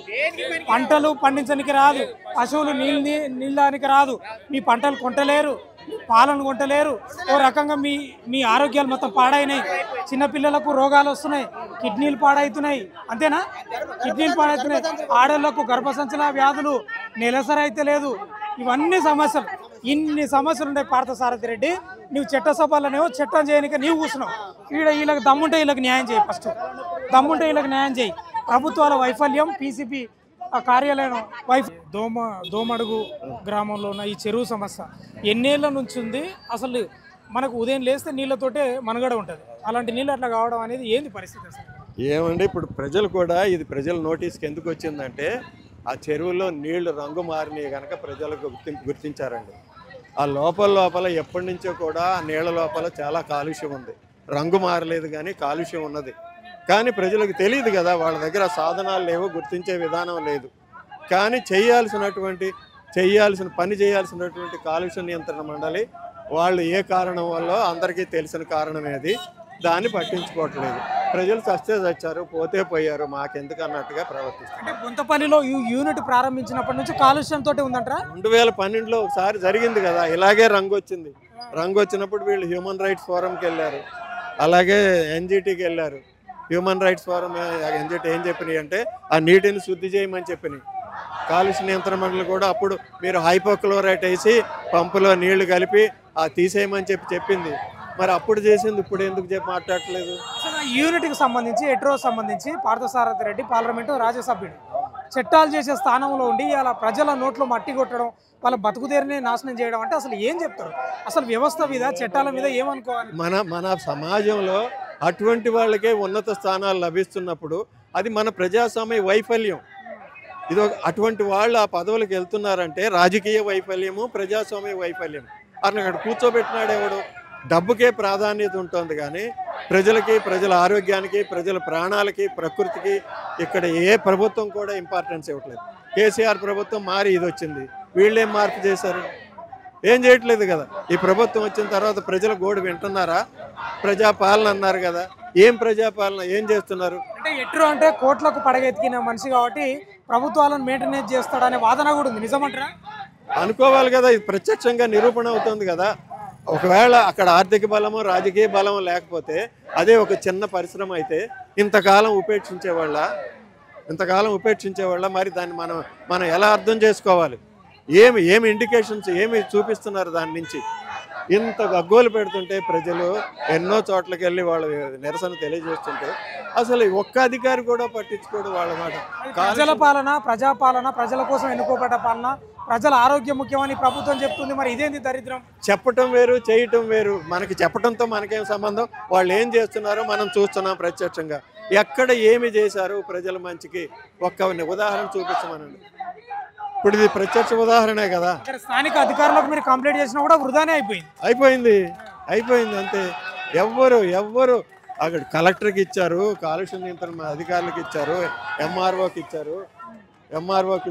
పంటలు పండించడానికి రాదు, పశువులు నీళ్ళడానికి రాదు, మీ పంటలు కొంటలేరు, పాలను కొంటలేరు. ఓ రకంగా మీ ఆరోగ్యాలు మొత్తం పాడైనాయి. చిన్నపిల్లలకు రోగాలు వస్తున్నాయి, కిడ్నీలు పాడవుతున్నాయి. అంతేనా? కిడ్నీలు పాడవుతున్నాయి, ఆడళ్లకు గర్భసంచల వ్యాధులు, నెలసరి అయితే లేదు. ఇవన్నీ సమస్యలు, ఇన్ని సమస్యలు ఉన్నాయి. పార్థసారథి రెడ్డి, నువ్వు చట్టసభలనేవో చట్టం చేయడానికి నీవు కూర్చున్నావు. వీళ్ళకి దమ్ముంటే వీళ్ళకి న్యాయం చేయి, ఫస్ట్ దమ్ముంటే వీళ్ళకి న్యాయం చేయి. ప్రభుత్వాల వైఫల్యం, పీసీపీ కార్యాలయం దోమడుగు గ్రామంలో ఉన్న ఈ చెరువు సమస్య ఎన్నేళ్ల నుంచి ఉంది? అసలు మనకు ఉదయం లేస్తే నీళ్ళతోటే మనుగడ ఉంటుంది, అలాంటి నీళ్ళు అట్లా కావడం అనేది ఏంది పరిస్థితి అసలు? ఏమండి, ఇప్పుడు ప్రజలు కూడా ఇది ప్రజల నోటీస్కి ఎందుకు వచ్చిందంటే ఆ చెరువులో నీళ్లు రంగు మారినవి కనుక ప్రజలకు గుర్తించారండి. ఆ లోపల ఎప్పటి నుంచో కూడా ఆ నీళ్ళ లోపల చాలా కాలుష్యం ఉంది. రంగు మారలేదు కానీ కాలుష్యం ఉన్నది. కానీ ప్రజలకు తెలియదు కదా, వాళ్ళ దగ్గర సాధనాలు లేవు, గుర్తించే విధానం లేదు. కానీ చేయాల్సినటువంటి కాలుష్య నియంత్రణ మండలి వాళ్ళు ఏ కారణం వల్ల అందరికీ తెలిసిన కారణం ఏది, దాన్ని పట్టించుకోవట్లేదు. ప్రజలు చస్తే చచ్చారు, పోతే పోయారు, మాకెందుకు అన్నట్టుగా ప్రవర్తిస్తారు. అంటే గుంతపల్లిలో యూనిట్ ప్రారంభించినప్పటి నుంచి కాలుష్యంతో ఉందంటారా? 2012లో ఒకసారి జరిగింది కదా, ఇలాగే రంగు వచ్చింది. రంగు వచ్చినప్పుడు వీళ్ళు హ్యూమన్ రైట్స్ ఫోరంకి వెళ్ళారు, అలాగే ఎన్జిటికి వెళ్ళారు. హ్యూమన్ రైట్స్ ఫోరం ఎన్జిటి ఏం చెప్పినాయి అంటే ఆ నీటిని శుద్ధి చేయమని చెప్పినాయి. కాలుష్య నియంత్రణ మండలి కూడా అప్పుడు మీరు హైపోక్లోరైట్ వేసి పంపులో నీళ్లు కలిపి తీసేయమని చెప్పింది. మరి అప్పుడు చేసింది ఇప్పుడు ఎందుకు మాట్లాడట్లేదు? యూనిట్కి సంబంధించి ఎట్రోకి సంబంధించి పార్థసారథి రెడ్డి పార్లమెంటు రాజ్యసభ్యుడు చట్టాలు చేసే స్థానంలో ఉండి అలా ప్రజల నోట్లో మట్టి కొట్టడం, వాళ్ళ బతుకుదేరిని నాశనం చేయడం అంటే అసలు ఏం చెప్తారు? అసలు వ్యవస్థ మీద, చట్టాల మీద ఏమనుకోవాలి? మన సమాజంలో అటువంటి వాళ్ళకే ఉన్నత స్థానాలు లభిస్తున్నప్పుడు అది మన ప్రజాస్వామ్య వైఫల్యం. ఇది అటువంటి వాళ్ళు ఆ పదవులకు వెళ్తున్నారంటే రాజకీయ వైఫల్యము, ప్రజాస్వామ్య వైఫల్యం. అక్కడ కూర్చోబెట్టినాడు ఎవడు? డబ్బుకే ప్రాధాన్యత ఉంటుంది కానీ ప్రజలకి, ప్రజల ఆరోగ్యానికి, ప్రజల ప్రాణాలకి, ప్రకృతికి ఇక్కడ ఏ ప్రభుత్వం కూడా ఇంపార్టెన్స్ ఇవ్వట్లేదు. కేసీఆర్ ప్రభుత్వం మారి ఇది వచ్చింది, వీళ్ళేం మార్పు చేశారు? ఏం చేయట్లేదు కదా. ఈ ప్రభుత్వం వచ్చిన తర్వాత ప్రజల గోడు వింటున్నారా? ప్రజాపాలన అన్నారు కదా, ఏం ప్రజాపాలన, ఏం చేస్తున్నారు? అంటే ఎట్రో అంటే కోట్లకు పడగెత్తికిన మనిషి కాబట్టి ప్రభుత్వాలను మెయింటెనెన్స్ చేస్తాడనే వాదన కూడా ఉంది, నిజమంటారా? అనుకోవాలి కదా, ఇది ప్రత్యక్షంగా నిరూపణ అవుతుంది కదా. ఒకవేళ అక్కడ ఆర్థిక బలము, రాజకీయ బలము లేకపోతే అదే ఒక చిన్న పరిశ్రమ అయితే ఇంతకాలం ఉపేక్షించేవాళ్ళ మరి దాన్ని మనం ఎలా అర్థం చేసుకోవాలి? ఏమి ఇండికేషన్స్ ఏమి చూపిస్తున్నారు దాని నుంచి? ఇంత గగ్గోలు పెడుతుంటే ప్రజలు ఎన్నో చోట్లకి వెళ్ళి వాళ్ళు నిరసన తెలియజేస్తుంటే అసలు ఒక్క అధికారి కూడా పట్టించుకోడు వాళ్ళ మాట. ప్రజల పాలన, ప్రజాపాలన, ప్రజల కోసం ఎన్నుకోబడ్డ పాలన, ప్రజల ఆరోగ్యం ముఖ్యమని ప్రభుత్వం చెప్తుంది. మరి ఇదేంటి దరిద్రం? చెప్పటం వేరు, చేయటం వేరు. మనకి చెప్పడంతో మనకేం సంబంధం? వాళ్ళు ఏం చేస్తున్నారో మనం చూస్తున్నాం ప్రత్యక్షంగా. ఎక్కడ ఏమి చేశారు ప్రజల మంచికి ఒక్క ఉదాహరణ చూపించమనండి. ఇప్పుడు ఇది ప్రత్యక్ష ఉదాహరణే కదా. స్థానిక అధికారులకు మీరు కంప్లైంట్ చేసినా కూడా వృధానే అయిపోయింది అంతే. ఎవ్వరు అక్కడ కలెక్టర్కి ఇచ్చారు, కాలుష్య నియంత్రణ అధికారులకు ఇచ్చారు, ఎంఆర్ఓకి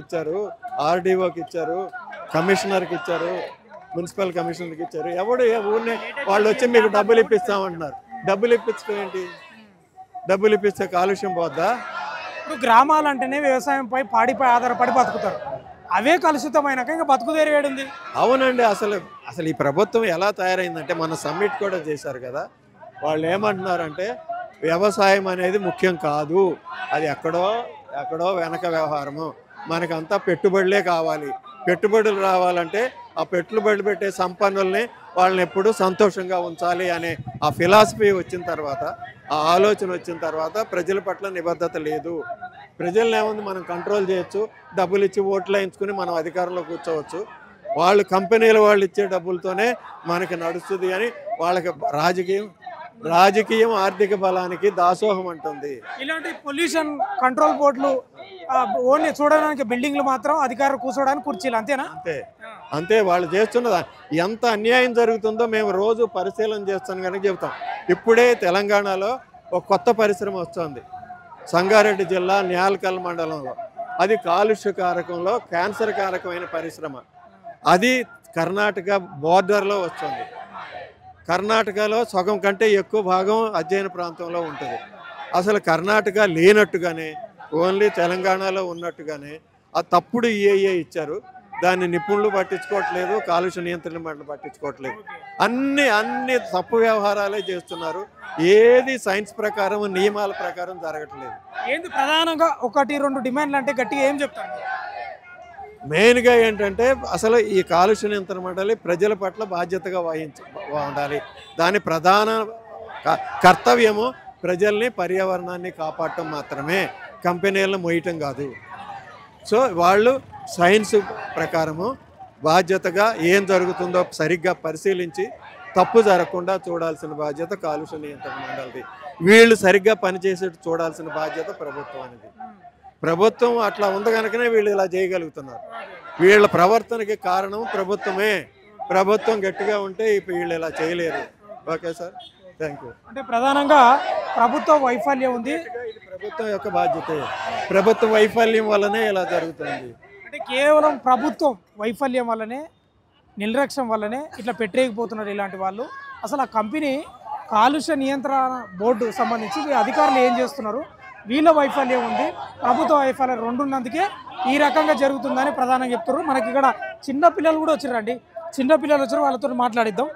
ఇచ్చారు, ఆర్డీఓకి ఇచ్చారు, కమిషనర్కి ఇచ్చారు, మున్సిపల్ కమిషనర్కి ఇచ్చారు. ఊరినే వాళ్ళు వచ్చి మీకు డబ్బులు ఇప్పిస్తామంటున్నారు. డబ్బులు ఇప్పించడం ఏంటి? డబ్బులు ఇప్పిస్తే కాలుష్యం పోద్దా? ఇప్పుడు గ్రామాలంటేనే వ్యవసాయంపై పాడిపై ఆధారపడి బతుకుతారు. అవే కలుషితమైనాక ఇంకా బతుకుదేరు ఏడుంది? అవునండి. అసలు ఈ ప్రభుత్వం ఎలా తయారైందంటే మన సమ్మిట్ కూడా చేశారు కదా, వాళ్ళు ఏమంటున్నారంటే వ్యవసాయం అనేది ముఖ్యం కాదు, అది ఎక్కడో వెనక వ్యవహారము, మనకంతా పెట్టుబడులే కావాలి. పెట్టుబడులు రావాలంటే ఆ పెట్టుబడులు పెట్టే సంపన్నుల్ని వాళ్ళని ఎప్పుడూ సంతోషంగా ఉంచాలి అనే ఆ ఫిలాసఫీ వచ్చిన తర్వాత, ఆ ఆలోచన వచ్చిన తర్వాత ప్రజల పట్ల నిబద్ధత లేదు. ప్రజల్ని ఏముంది, మనం కంట్రోల్ చేయొచ్చు, డబ్బులు ఇచ్చి ఓట్లు వేయించుకుని మనం అధికారంలో కూర్చోవచ్చు, వాళ్ళు కంపెనీల వాళ్ళు ఇచ్చే డబ్బులతోనే మనకి నడుస్తుంది అని వాళ్ళకి రాజకీయం ఆర్థిక బలానికి దాసోహం అంటుంది. ఇలాంటి పొల్యూషన్ కంట్రోల్ బోర్డులు ఓన్లీ చూడడానికి బిల్డింగ్లు మాత్రం అధికారులు కూర్చోడానికి కుర్చీలు, అంతేనా? అంతే వాళ్ళు చేస్తున్నదా. ఎంత అన్యాయం జరుగుతుందో మేము రోజు పరిశీలన చేస్తాం కనుక చెబుతాం. ఇప్పుడే తెలంగాణలో ఒక కొత్త పరిశ్రమ వస్తుంది, సంగారెడ్డి జిల్లా న్యాల్కల్ మండలంలో. అది కాలుష్య కారకంలో క్యాన్సర్ కారకమైన పరిశ్రమ. అది కర్ణాటక బోర్డర్లో వస్తుంది. కర్ణాటకలో సగం కంటే ఎక్కువ భాగం అధ్యయన ప్రాంతంలో ఉంటుంది. అసలు కర్ణాటక లేనట్టుగానే ఓన్లీ తెలంగాణలో ఉన్నట్టుగానే ఆ తప్పుడు ఈఏఏ ఇచ్చారు. దాన్ని నిపుణులు పట్టించుకోవట్లేదు, కాలుష్య నియంత్రణ మండలి పట్టించుకోవట్లేదు. అన్ని తప్పు వ్యవహారాలే చేస్తున్నారు. ఏది సైన్స్ ప్రకారం నియమాల ప్రకారం జరగట్లేదు. ఏంది ప్రధానంగా 1-2 డిమాండ్లు అంటే గట్టిగా ఏం చెప్తారు? మెయిన్గా ఏంటంటే అసలు ఈ కాలుష్య నియంత్రణ మండలి ప్రజల పట్ల బాధ్యతగా ఉండాలి. దాని ప్రధాన కర్తవ్యము ప్రజల్ని పర్యావరణాన్ని కాపాడటం మాత్రమే, కంపెనీలను మోయటం కాదు. సో వాళ్ళు సైన్స్ ప్రకారము బాధ్యతగా ఏం జరుగుతుందో సరిగ్గా పరిశీలించి తప్పు జరగకుండా చూడాల్సిన బాధ్యత కాలుష్య నియంత్రణ మండలిది. వీళ్ళు సరిగ్గా పనిచేసేట్టు చూడాల్సిన బాధ్యత ప్రభుత్వం అనేది. ప్రభుత్వం అట్లా ఉంది కనుకనే వీళ్ళు ఇలా చేయగలుగుతున్నారు. వీళ్ళ ప్రవర్తనకి కారణం ప్రభుత్వమే. ప్రభుత్వం గట్టిగా ఉంటే వీళ్ళు ఇలా చేయలేరు. Okay sir, thank you. అంటే ప్రధానంగా ప్రభుత్వ వైఫల్యం ఉంది. ఇది ప్రభుత్వం యొక్క బాధ్యతే. ప్రభుత్వ వైఫల్యం వల్లనే ఇలా జరుగుతుంది. అంటే కేవలం ప్రభుత్వం వైఫల్యం వల్లనే, నిర్లక్ష్యం వల్లనే ఇట్లా పెట్టేయకపోతున్నారు ఇలాంటి వాళ్ళు. అసలు ఆ కంపెనీ కాలుష్య నియంత్రణ బోర్డు సంబంధించి అధికారులు ఏం చేస్తున్నారు, వీళ్ళ వైఫల్యం ఉంది, ప్రభుత్వ వైఫల్యం రెండు ఉన్నందుకే ఈ రకంగా జరుగుతుందని ప్రధానంగా చెప్తున్నారు. మనకి ఇక్కడ చిన్న పిల్లలు కూడా వచ్చారండి. చిన్న పిల్లలు వచ్చారు, వాళ్ళతో మాట్లాడిద్దాం.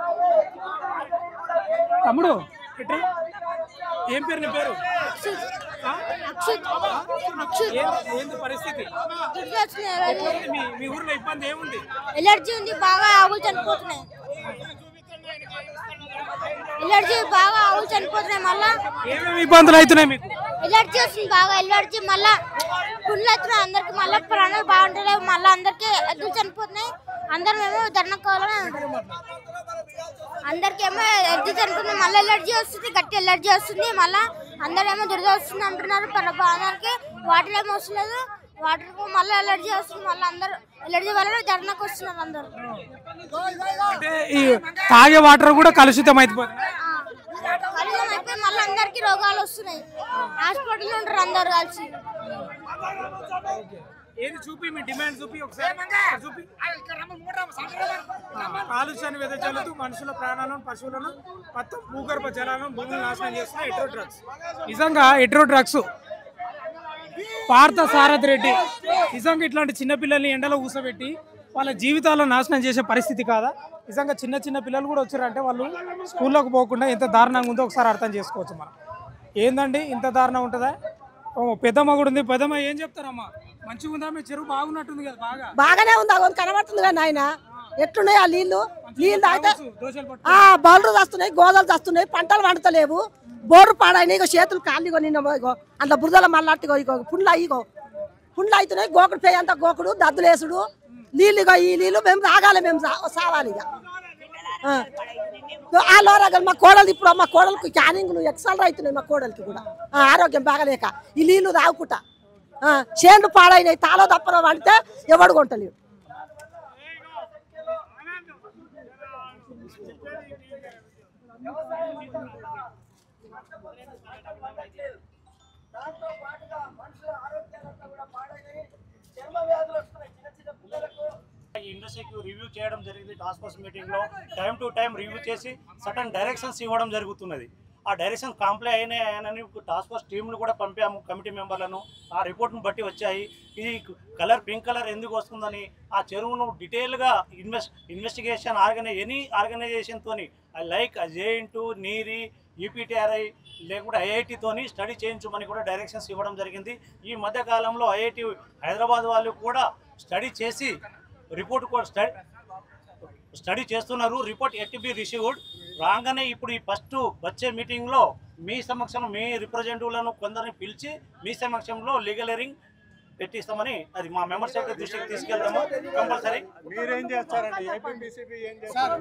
తమ్ముడు ఏం పేరు? నీ పేరు? ఏంది పరిస్థితి? మీ ఊర్లో ఇబ్బంది ఏముంది? ఎలర్జీ ఉంది, బాగా ఆవులు చనిపోతున్నాయి. మళ్ళా ఏమేమి ఇబ్బందులు అవుతున్నాయి మీకు? ఎలర్జీ వస్తుంది బాగా. ఎలర్జీ మళ్ళా పుండ్లు అవుతున్నాయి అందరికి. మళ్ళీ ప్రాణాలు బాగుంటలేవు. మళ్ళీ అందరికి ఎద్దులు చనిపోతున్నాయి. అందరం ఏమో ధర్నకోవాలని అందరికి ఏమో ఎద్దు చనిపోతున్నాయి. మళ్ళీ ఎలర్జీ వస్తుంది, గట్టి ఎలర్జీ వస్తుంది. మళ్ళీ అందరేమో దురద వస్తుంది అంటున్నారు. అందరికి వాటర్ ఏమో వస్తలేదు. వాటర్ మళ్ళీ ఎలర్జీ వస్తుంది. మళ్ళీ అందరు ఎలర్జీ వల్ల ధర్నకు వస్తున్నారు అందరు. తాగే వాటర్ కూడా కలుషితం అయిపోతుంది. మళ్ళీ అందరికి రోగాలు వస్తున్నాయి. హాస్పిటల్ ఉంటారు అందరు కలిసి. ఏది చూపి మీ డిమాండ్ చూపి ఒకసారి చూపి. కాలుష్యాన్ని వెదజల్లుతూ మనుషుల ప్రాణాలను, పశువులను, మొత్తం భూగర్భ జలాలను, భూములను నాశనం చేస్తున్న హెట్రో డ్రగ్స్. నిజంగా హెట్రో డ్రగ్స్ పార్థ సారథి రెడ్డి నిజంగా ఇట్లాంటి చిన్నపిల్లల్ని ఎండలో ఊసబెట్టి వాళ్ళ జీవితాలను నాశనం చేసే పరిస్థితి కాదా? నిజంగా చిన్న పిల్లలు కూడా వచ్చారంటే వాళ్ళు స్కూల్లోకి పోకుండా ఎంత దారుణంగా ఉందో ఒకసారి అర్థం చేసుకోవచ్చు మనం. ఏందండి ఇంత దారుణం ఉంటుందా? పెద్దమ్మ కూడా ఉంది. పెద్దమ్మ ఏం చెప్తారమ్మా? మంచిగా ఉందా? మీ చెరువు బాగున్నట్టుంది కదా? బాగానే ఉంది. అది కనబడుతుంది కదా నాయన. ఎట్లున్నాయి ఆ నీళ్లు తాగితే బౌలరు వస్తున్నాయి, గోదలు వస్తున్నాయి, పంటలు పండుతలేవు, బోర్డు పాడైనా. ఇగో చేతులు కాళ్ళు నిన్న అందులో బురదల మళ్ళాటిగో ఇగో పుండ్లు అవుతున్నాయి. గోకుడు పేయంతా గోకుడు, దద్దులేసుడు, నీళ్ళు. ఇగో ఈ నీళ్ళు మేము తాగాలి, మేము సావాలి. ఇక ఆ లోరాగలు మా కోడలు ఇప్పుడు మా కోడలకు క్యానింగ్లు ఎక్సల్ అవుతున్నాయి మా కోడలికి కూడా ఆరోగ్యం బాగలేక ఈ నీళ్లు తాగుకుంటా చేన్లు పాడైనాయి తాలో తప్పన పడితే ఎవడు కొంటలేడు. ఇండస్ట్రీకి రివ్యూ చేయడం జరిగింది. టాస్క్ ఫోర్స్ మీటింగ్లో టైం టు టైం రివ్యూ చేసి సటన్ డైరెక్షన్స్ ఇవ్వడం జరుగుతున్నది. ఆ డైరెక్షన్ కాంప్లై అయినాయని టాస్క్ ఫోర్స్ టీంను కూడా పంపాము, కమిటీ మెంబర్లను. ఆ రిపోర్ట్ను బట్టి వచ్చాయి. ఇది కలర్ పింక్ కలర్ ఎందుకు వస్తుందని ఆ చెరువును డీటెయిల్గా ఇన్వెస్టిగేషన్ ఎనీ ఆర్గనైజేషన్తో లైక్ జేఎన్2, నీరి, యూపీటీఆర్ఐ లేకుంటే ఐఐటితోని స్టడీ చేయించమని కూడా డైరెక్షన్స్ ఇవ్వడం జరిగింది. ఈ మధ్యకాలంలో ఐఐటి హైదరాబాద్ వాళ్ళు కూడా స్టడీ చేసి రిపోర్ట్ కూడా స్టడీ చేస్తున్నారు. రిపోర్ట్ ఎట్ బి రిసీవ్డ్ రాగానే ఇప్పుడు ఈ ఫస్ట్ వచ్చే మీటింగ్లో మీ సమక్షంలో మీ రిప్రజెంటేటివ్లను కొందరిని పిలిచి మీ సమక్షంలో లీగల్ హియరింగ్ పెట్టిస్తామని అది మా మెంబర్ సెక్రటరీ దృష్టికి తీసుకెళ్తాము. కంపల్సరీ మీరేం చేస్తారండి? ఏపీబీసీపీ ఏం చేస్తారు?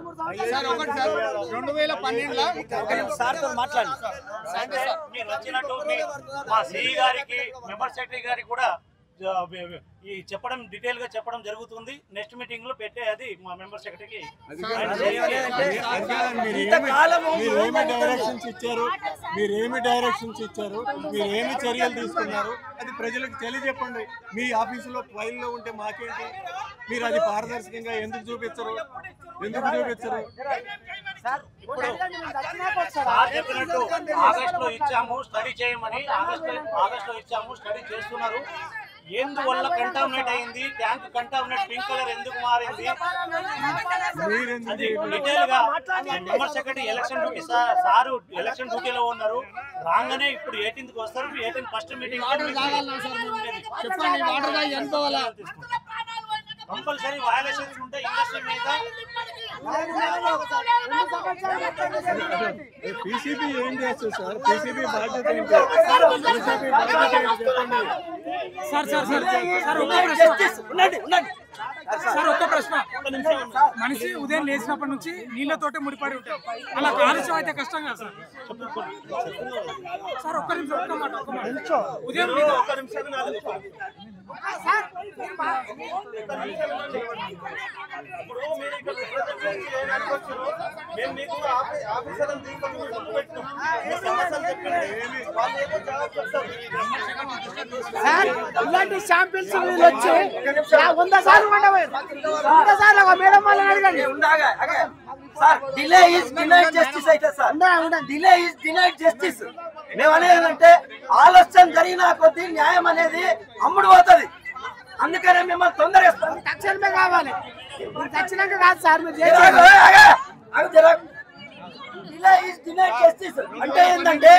2012 సార్తో మాట్లాడి మీరు వచ్చినట్టు మా సిఈ గారికి మెంబర్ సెక్రటరీ గారికి కూడా ఈ చెప్పడం డీటెయిల్ గా చెప్పడం జరుగుతుంది. నెక్స్ట్ మీటింగ్ లో పెట్టే అది మా మెంబర్ సెక్రటరీకి మీరేమి డైరెక్షన్స్ ఇచ్చారు, మీరేమి చర్యలు తీసుకున్నారు అది ప్రజలకు తెలియజెప్పండి. మీ ఆఫీసులో ఫైల్లో ఉంటే మాకేంటి? మీరు అది పారదర్శకంగా ఎందుకు చూపించరు? ఇప్పుడు చెప్పినట్టు ఆగస్టులో ఇచ్చాము స్టడీ చేయమని, ఆగస్టులో ఇచ్చాము స్టడీ చేస్తున్నారు. ఎందువల్ల కంటామినేట్ అయింది, ట్యాంక్ కంటామినేట్ పింక్ కలర్ ఎందుకు మారింది డీటెయిల్ గా member secretary election duty sir election డ్యూటీలో ఉన్నారు. రాగానే ఇప్పుడు 18th వస్తారు. 18 ఫస్ట్ మీటింగ్ కంపల్సరీ వయలేషన్స్ ఉంటే ఇండస్ట్రీ మీద పీసీబీ ఏం చేస్తుంది సార్? పీసీబీ బాధ్యత ఏంటి? పీసీబీ బాధ్యత ఏంటి చెప్పండి. ఒక్క ప్రశ్న. మనిషి ఉదయం లేచినప్పటి నుంచి నీళ్లతోటే ముడిపడి ఉంటారు. అలా కాలుష్యం అయితే కష్టం కదా సార్? సార్ ఒక్క నిమిషం, ఒక్క మాట. ఉదయం ఒక్క నిమిషం ఇలాంటి శాంపిల్స్ వీళ్ళు వచ్చి 100 సార్లు మేడం వాళ్ళని అడగండి. డిలే ఇస్ డినైడ్ జస్టిస్ అయితే sir, delay is denied justice. మేము అనేది ఏంటంటే ఆలస్యం జరిగిన కొద్దీ న్యాయం అనేది అమ్ముడు పోతుంది. అందుకనే మిమ్మల్ని తొందరగా తక్షణమే కావాలి. తక్షణంగా కాదు సార్. మీరు డిలే ఇస్ డినైడ్ జస్టిస్ అంటే ఏంటంటే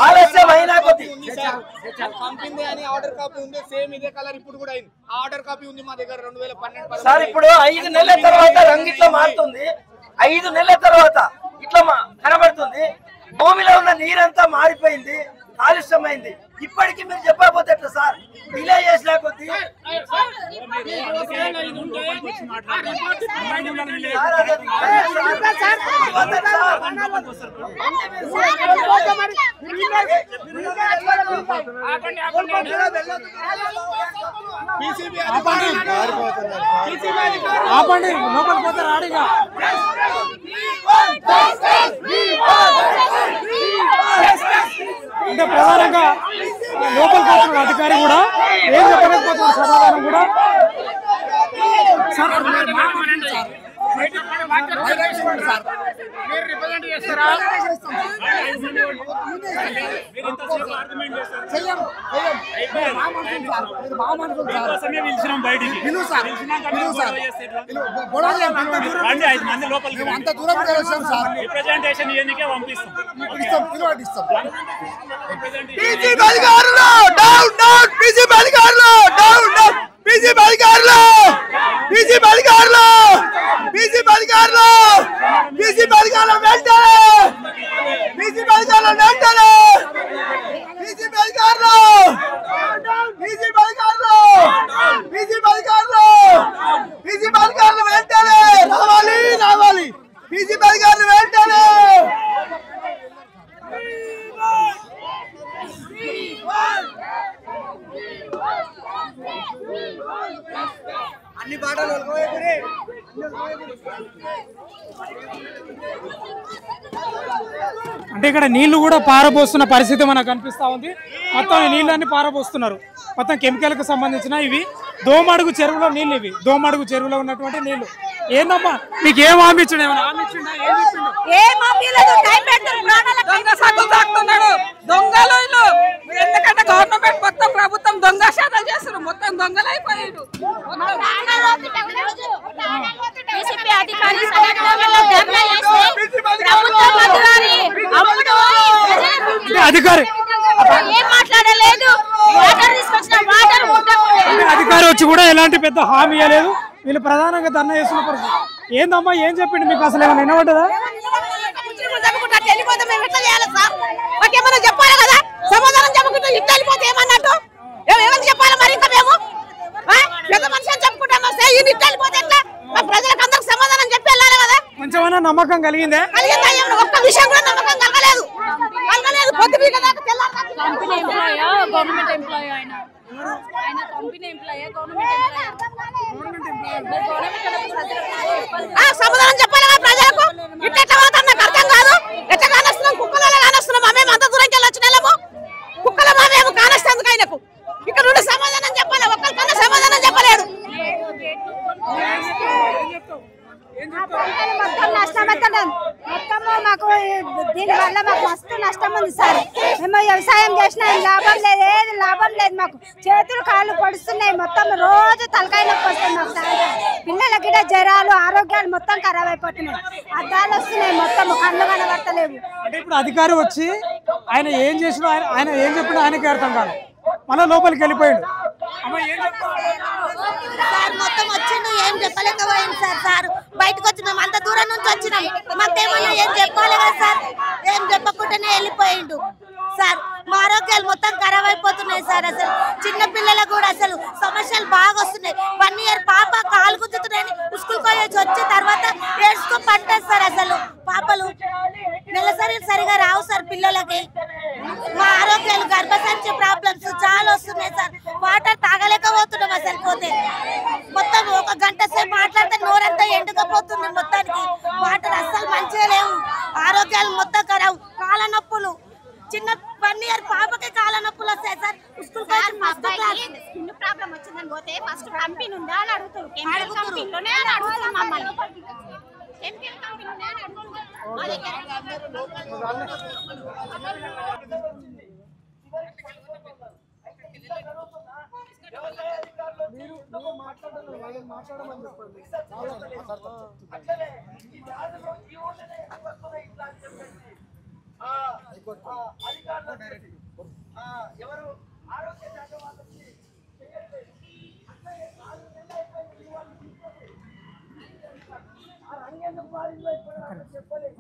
ఆలస్యం అయినా కొద్దీ పంపింది అని ఆర్డర్ కాపీ ఉంది. సేమ్ ఇదే కలర్ ఇప్పుడు కూడా అయింది. ఆర్డర్ కాపీ ఉంది మా దగ్గర 2012 సార్. ఇప్పుడు 5 నెలల తర్వాత రంగు ఇట్లా మారుతుంది. 5 నెలల తర్వాత ఇట్లా కనబడుతుంది. భూమిలో ఉన్న నీరంతా మారిపోయింది, కాలుష్యమైంది. ఇప్పటికీ మీరు చెప్పకపోతే ఎట్లా సార్? డిలే చేసినా కొద్దీ ఆపండి, లోపలికి పోతే రాడిగా. అంటే ప్రధానంగా లోపలికి పోతున్న అధికారి కూడా ఏం చెప్పలేకపోతున్న సమాధానం కూడా అంత దూరం సార్ రిప్రజెంటేషన్ ఎన్నికే పంపిస్తాం. అంటే ఇక్కడ నీళ్లు కూడా పారబోస్తున్న పరిస్థితి మనకు కనిపిస్తా ఉంది. మొత్తం ఈ నీళ్ళన్ని పారబోస్తున్నారు. మొత్తం కెమికల్ కు సంబంధించిన ఇవి దోమడుగు చెరువులో నీళ్ళు, ఇవి దోమడుగు చెరువులో ఉన్నటువంటి నీళ్లు. ఏందమ్మా మీకు ఏం హామీ ఇచ్చిండు? ఏమైనా హామీ ఇచ్చిండా? దొంగలు ఎందుకంటే గవర్నమెంట్ మొత్తం ప్రభుత్వం దొంగ శాతాలు చేస్తున్నారు. మొత్తం దొంగలు అయిపోయాడు. అధికారి అధికారి వచ్చి కూడా ఎలాంటి పెద్ద హామీ ఇవ్వలేదు. వీళ్ళు ప్రధానంగా ధర్నా చేస్తున్న పరిస్థితి. ఏందమ్మా ఏం చెప్పిండు మీకు? అసలు ఏమైనా వినబడ్డదా? మాకేమన్నా చెప్పాలి కదా, సమాధానం చెప్పుకుంటూ ఇంటి వెళ్ళిపోతే ఏమన్నట్టు ఏమని చెప్పాలి మరి? ఇంకా మేము పెద్ద మనిషి అని చెప్పుకుంటాం, ఇంటి వెళ్ళిపోతే ఎట్లా? ప్రజలకు అందరికి సమాధానం చెప్పి వెళ్ళాలి కదా. కొంచెమైనా నమ్మకం కలిగిందే? ఒక్క విషయం కూడా నమ్మకం కలగలేదు. పొద్దున కంపెనీ ఎంప్లాయ్ గవర్నమెంట్ ఎంప్లాయ్ ఆయన కంపెనీ ఎంప్లాయ్ గవర్నమెంట్ సమాధానం చెప్పాలి కదా ప్రజలకు. ఇట్లా నాకు అర్థం కాదు. ఎట్లా కానొస్తున్నాం? కుక్కలలో కానొస్తున్నాం. మేము అంత దూరంకి వెళ్ళి వచ్చినాము. కుక్కల మేము కానొస్తుంది ఆయనకు. ఇక్కడ నుండి సమాధానం చెప్పాలి. ఒక్కరికన్నా సమాధానం చెప్పలేడు. మొత్తం నష్టం మొత్తము మాకు దీనివల్ల మాకు మస్తు నష్టం ఉంది సార్. మేము వ్యవసాయం చేసినా లాభం లేదు, ఏది లాభం లేదు. మాకు చేతులు కాళ్ళు పొడుస్తున్నాయి. మొత్తం రోజు తలకాయ నొప్పి వస్తుంది మాకు. పిల్లలకి జ్వరాలు, ఆరోగ్యాలు మొత్తం ఖరాబ్ అయిపోతున్నాయి. అద్దాలు వస్తున్నాయి, మొత్తం కళ్ళు కనబడతలేవు. అంటే ఇప్పుడు అధికారి వచ్చి ఆయన ఏం చేసినా ఆయన ఏం చెప్పినా ఆయనకి అర్థం కాదు. మళ్ళీ లోపలికి వెళ్ళిపోయాడు. సార్ మొత్తం వచ్చిండు, ఏం చెప్పలేకపోయింది సార్. సార్ బయటకు వచ్చి మేము అంత దూరం నుంచి వచ్చినాం. మాకేమన్నా ఏం చెప్పాలి కదా సార్? ఏం చెప్పకుండానే వెళ్ళిపోయిండు సార్. మా ఆరోగ్యాలు మొత్తం ఖరాబ్ అయిపోతున్నాయి సార్. అసలు చిన్న పిల్లలకు కూడా అసలు సమస్యలు బాగా వస్తున్నాయి. 1 year పాప కాలు గుంజుతున్నాయని స్కూల్ కాలేజ్ వచ్చి తర్వాత ఏడ్చుకో పంటారు సార్. అసలు పాపలు నెలసరి సరిగా రావు సార్ పిల్లలకి. మా ఆరోగ్యాలు గర్భసంచి ప్రాబ్లమ్స్ చాలా వస్తున్నాయి సార్. వాటర్ తాగలేకపోతున్నాం అసలు. పోతే మొత్తం 1 గంట సేపు మాట్లాడితే నోరంతా ఎండుకపోతుంది. మొత్తానికి వాటర్ అస్సలు మంచిగా లేవు. ఆరోగ్యాలు మొత్తం ఖరాబ్. కాళ్ళ నొప్పులు, చిన్న 1 year పాపకి కాళ్ళ నొప్పులు వస్తాయి సార్. స్కూల్ స్కిన్ ప్రాబ్లం వచ్చిందని పోతే ఫస్ట్ కంపెనీ ఉందా అని అడుగుతారు. కెమికల్ కంపెనీలోనే అని అడుగుతారు మమ్మల్ని. కెమికల్ కంపెనీలోనే అని అడుగుతారు.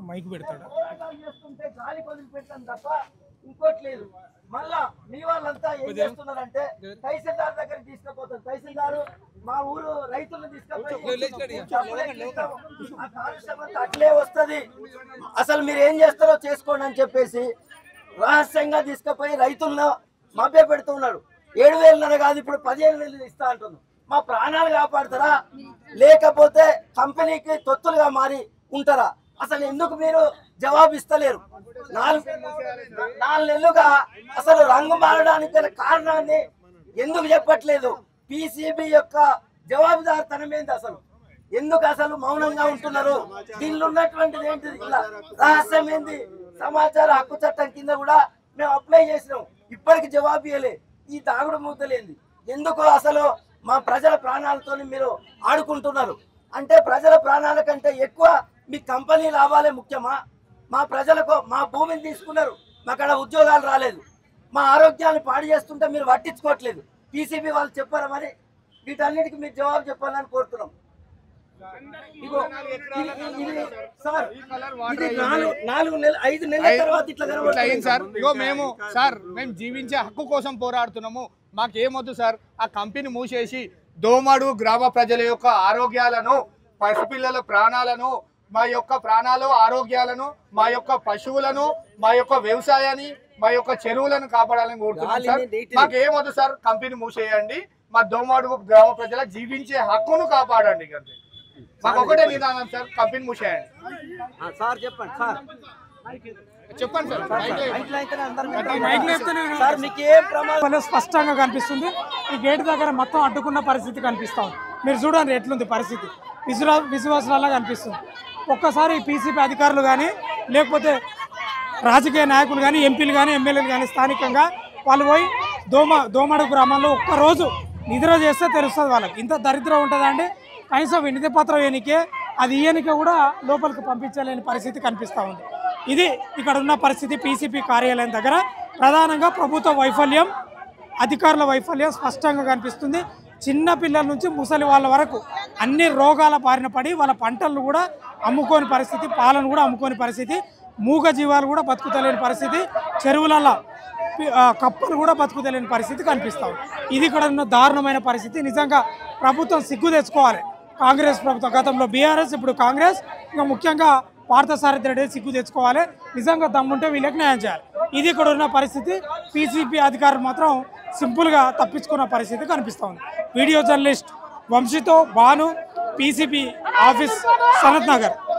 మైక్ పెడతాడు. గాలి కొద్దిలు పెట్టాం తప్ప ఇంకోటి లేదు. మళ్ళా మీ వాళ్ళంతా ఏం చేస్తున్నారంటే తహసీల్దార్ దగ్గరికి తీసుకుపోతారు. తహసీల్దారు మా ఊరు రైతులను తీసుకుపోయి ఆ కాలుష్యం అంతా అట్లే వస్తుంది. అసలు మీరు ఏం చేస్తారో చేసుకోండి అని చెప్పేసి రహస్యంగా తీసుకుపోయి రైతులను మభ్య పెడుతున్నాడు. 7,500 కాదు, ఇప్పుడు 15,000 ఇస్తా అంటున్నాడు. మా ప్రాణాలు కాపాడుతారా లేకపోతే కంపెనీకి తొత్తులుగా మారి ఉంటారా? అసలు ఎందుకు మీరు జవాబు ఇస్తలేరు? 4 నెలలుగా అసలు రంగు మారడానికి గల కారణాన్ని ఎందుకు చెప్పట్లేదు? పిసిబి యొక్క జవాబుదారితనం ఏంది? అసలు ఎందుకు అసలు మౌనంగా ఉంటున్నారు? దీనిలో ఉన్నటువంటిది ఏంటిది? ఇలా రహస్యం ఏంది? సమాచార హక్కు చట్టం కింద కూడా మేము అప్లై చేసినాం, ఇప్పటికి జవాబు ఇవ్వలే. ఈ దాగుడు మూతలేంది? ఎందుకు అసలు మా ప్రజల ప్రాణాలతో మీరు ఆడుకుంటున్నారు? అంటే ప్రజల ప్రాణాల కంటే ఎక్కువ మీ కంపెనీ లాభాలే ముఖ్యమా? మా ప్రజలకు మా భూమిని తీసుకున్నారు, మాకు ఉద్యోగాలు రాలేదు, మా ఆరోగ్యాన్ని పాడు చేస్తుంటే మీరు పట్టించుకోవట్లేదు. పిసిబి వాళ్ళు చెప్పారా? మరి వీటన్నిటికీ మీరు జవాబు చెప్పాలని కోరుతున్నాం. ఇగో సార్, ఇది 4 నెలలు 5 నెలల తర్వాత ఇట్లా అయింది సార్. ఇగో మేము జీవించే హక్కు కోసం పోరాడుతున్నాము. మాకేమొద్దు సార్. ఆ కంపెనీ మూసేసి దోమడు గ్రామ ప్రజల యొక్క ఆరోగ్యాలను, పసిపిల్లల ప్రాణాలను, మా యొక్క ప్రాణాలు ఆరోగ్యాలను, మా యొక్క పశువులను, మా యొక్క వ్యవసాయాన్ని, మా యొక్క చెరువులను కాపాడాలని కోరుతున్నాం సార్. మాకేమొద్దు సార్. కంపెనీ మూసేయండి, మా దోమడు గ్రామ ప్రజల జీవించే హక్కును కాపాడండి. మాకు ఒకటే నిదానం సార్, కంపెనీ మూసేయండి. సార్ చెప్పండి సార్, చెప్పండి సార్. సార్ మీకు ఏం ప్రమాదం స్పష్టంగా కనిపిస్తుంది. ఈ గేట్ దగ్గర మొత్తం అడ్డుకున్న పరిస్థితి కనిపిస్తా ఉంది. మీరు చూడండి ఎట్లుంది పరిస్థితి, విశ్వాసాలా కనిపిస్తుంది. ఒక్కసారి పీసీపీ అధికారులు కానీ లేకపోతే రాజకీయ నాయకులు కానీ ఎంపీలు కానీ ఎమ్మెల్యేలు కానీ స్థానికంగా వాళ్ళు పోయి దోమడుగు గ్రామంలో ఒక్కరోజు నిద్ర చేస్తే తెలుస్తుంది వాళ్ళకి. ఇంత దరిద్రం ఉంటుందండి. కనీసం వినతి పత్రం ఎన్నికే అది ఇయ్యనికే కూడా లోపలికి పంపించలేని పరిస్థితి కనిపిస్తూ ఉంది. ఇది ఇక్కడ ఉన్న పరిస్థితి. పీసీపీ కార్యాలయం దగ్గర ప్రధానంగా ప్రభుత్వ వైఫల్యం, అధికారుల వైఫల్యం స్పష్టంగా కనిపిస్తుంది. చిన్న పిల్లల నుంచి ముసలి వాళ్ళ వరకు అన్ని రోగాల బారిన పడి వాళ్ళ పంటలను కూడా అమ్ముకోని పరిస్థితి, పాలను కూడా అమ్ముకోని పరిస్థితి, మూగ జీవాలు కూడా బతుకుతలేని పరిస్థితి, చెరువులలో కప్పలు కూడా బతుకుతలేని పరిస్థితి కనిపిస్తాం. ఇది ఇక్కడ ఉన్న దారుణమైన పరిస్థితి. నిజంగా ప్రభుత్వం సిగ్గు తెచ్చుకోవాలి. కాంగ్రెస్ ప్రభుత్వం, గతంలో బీఆర్ఎస్, ఇప్పుడు కాంగ్రెస్, ఇంకా ముఖ్యంగా పార్థసారథి రెడ్డి సిగ్గు తెచ్చుకోవాలి. నిజంగా దమ్ముంటే వీళ్ళకి న్యాయం చేయాలి. ఇది ఇక్కడ ఉన్న పరిస్థితి. పీసీపీ అధికారులు మాత్రం సింపుల్గా తప్పించుకున్న పరిస్థితి కనిపిస్తూ ఉంది. వీడియో జర్నలిస్ట్ వంశీతో భాను, పీసీపీ ఆఫీస్, సనత్ నగర్.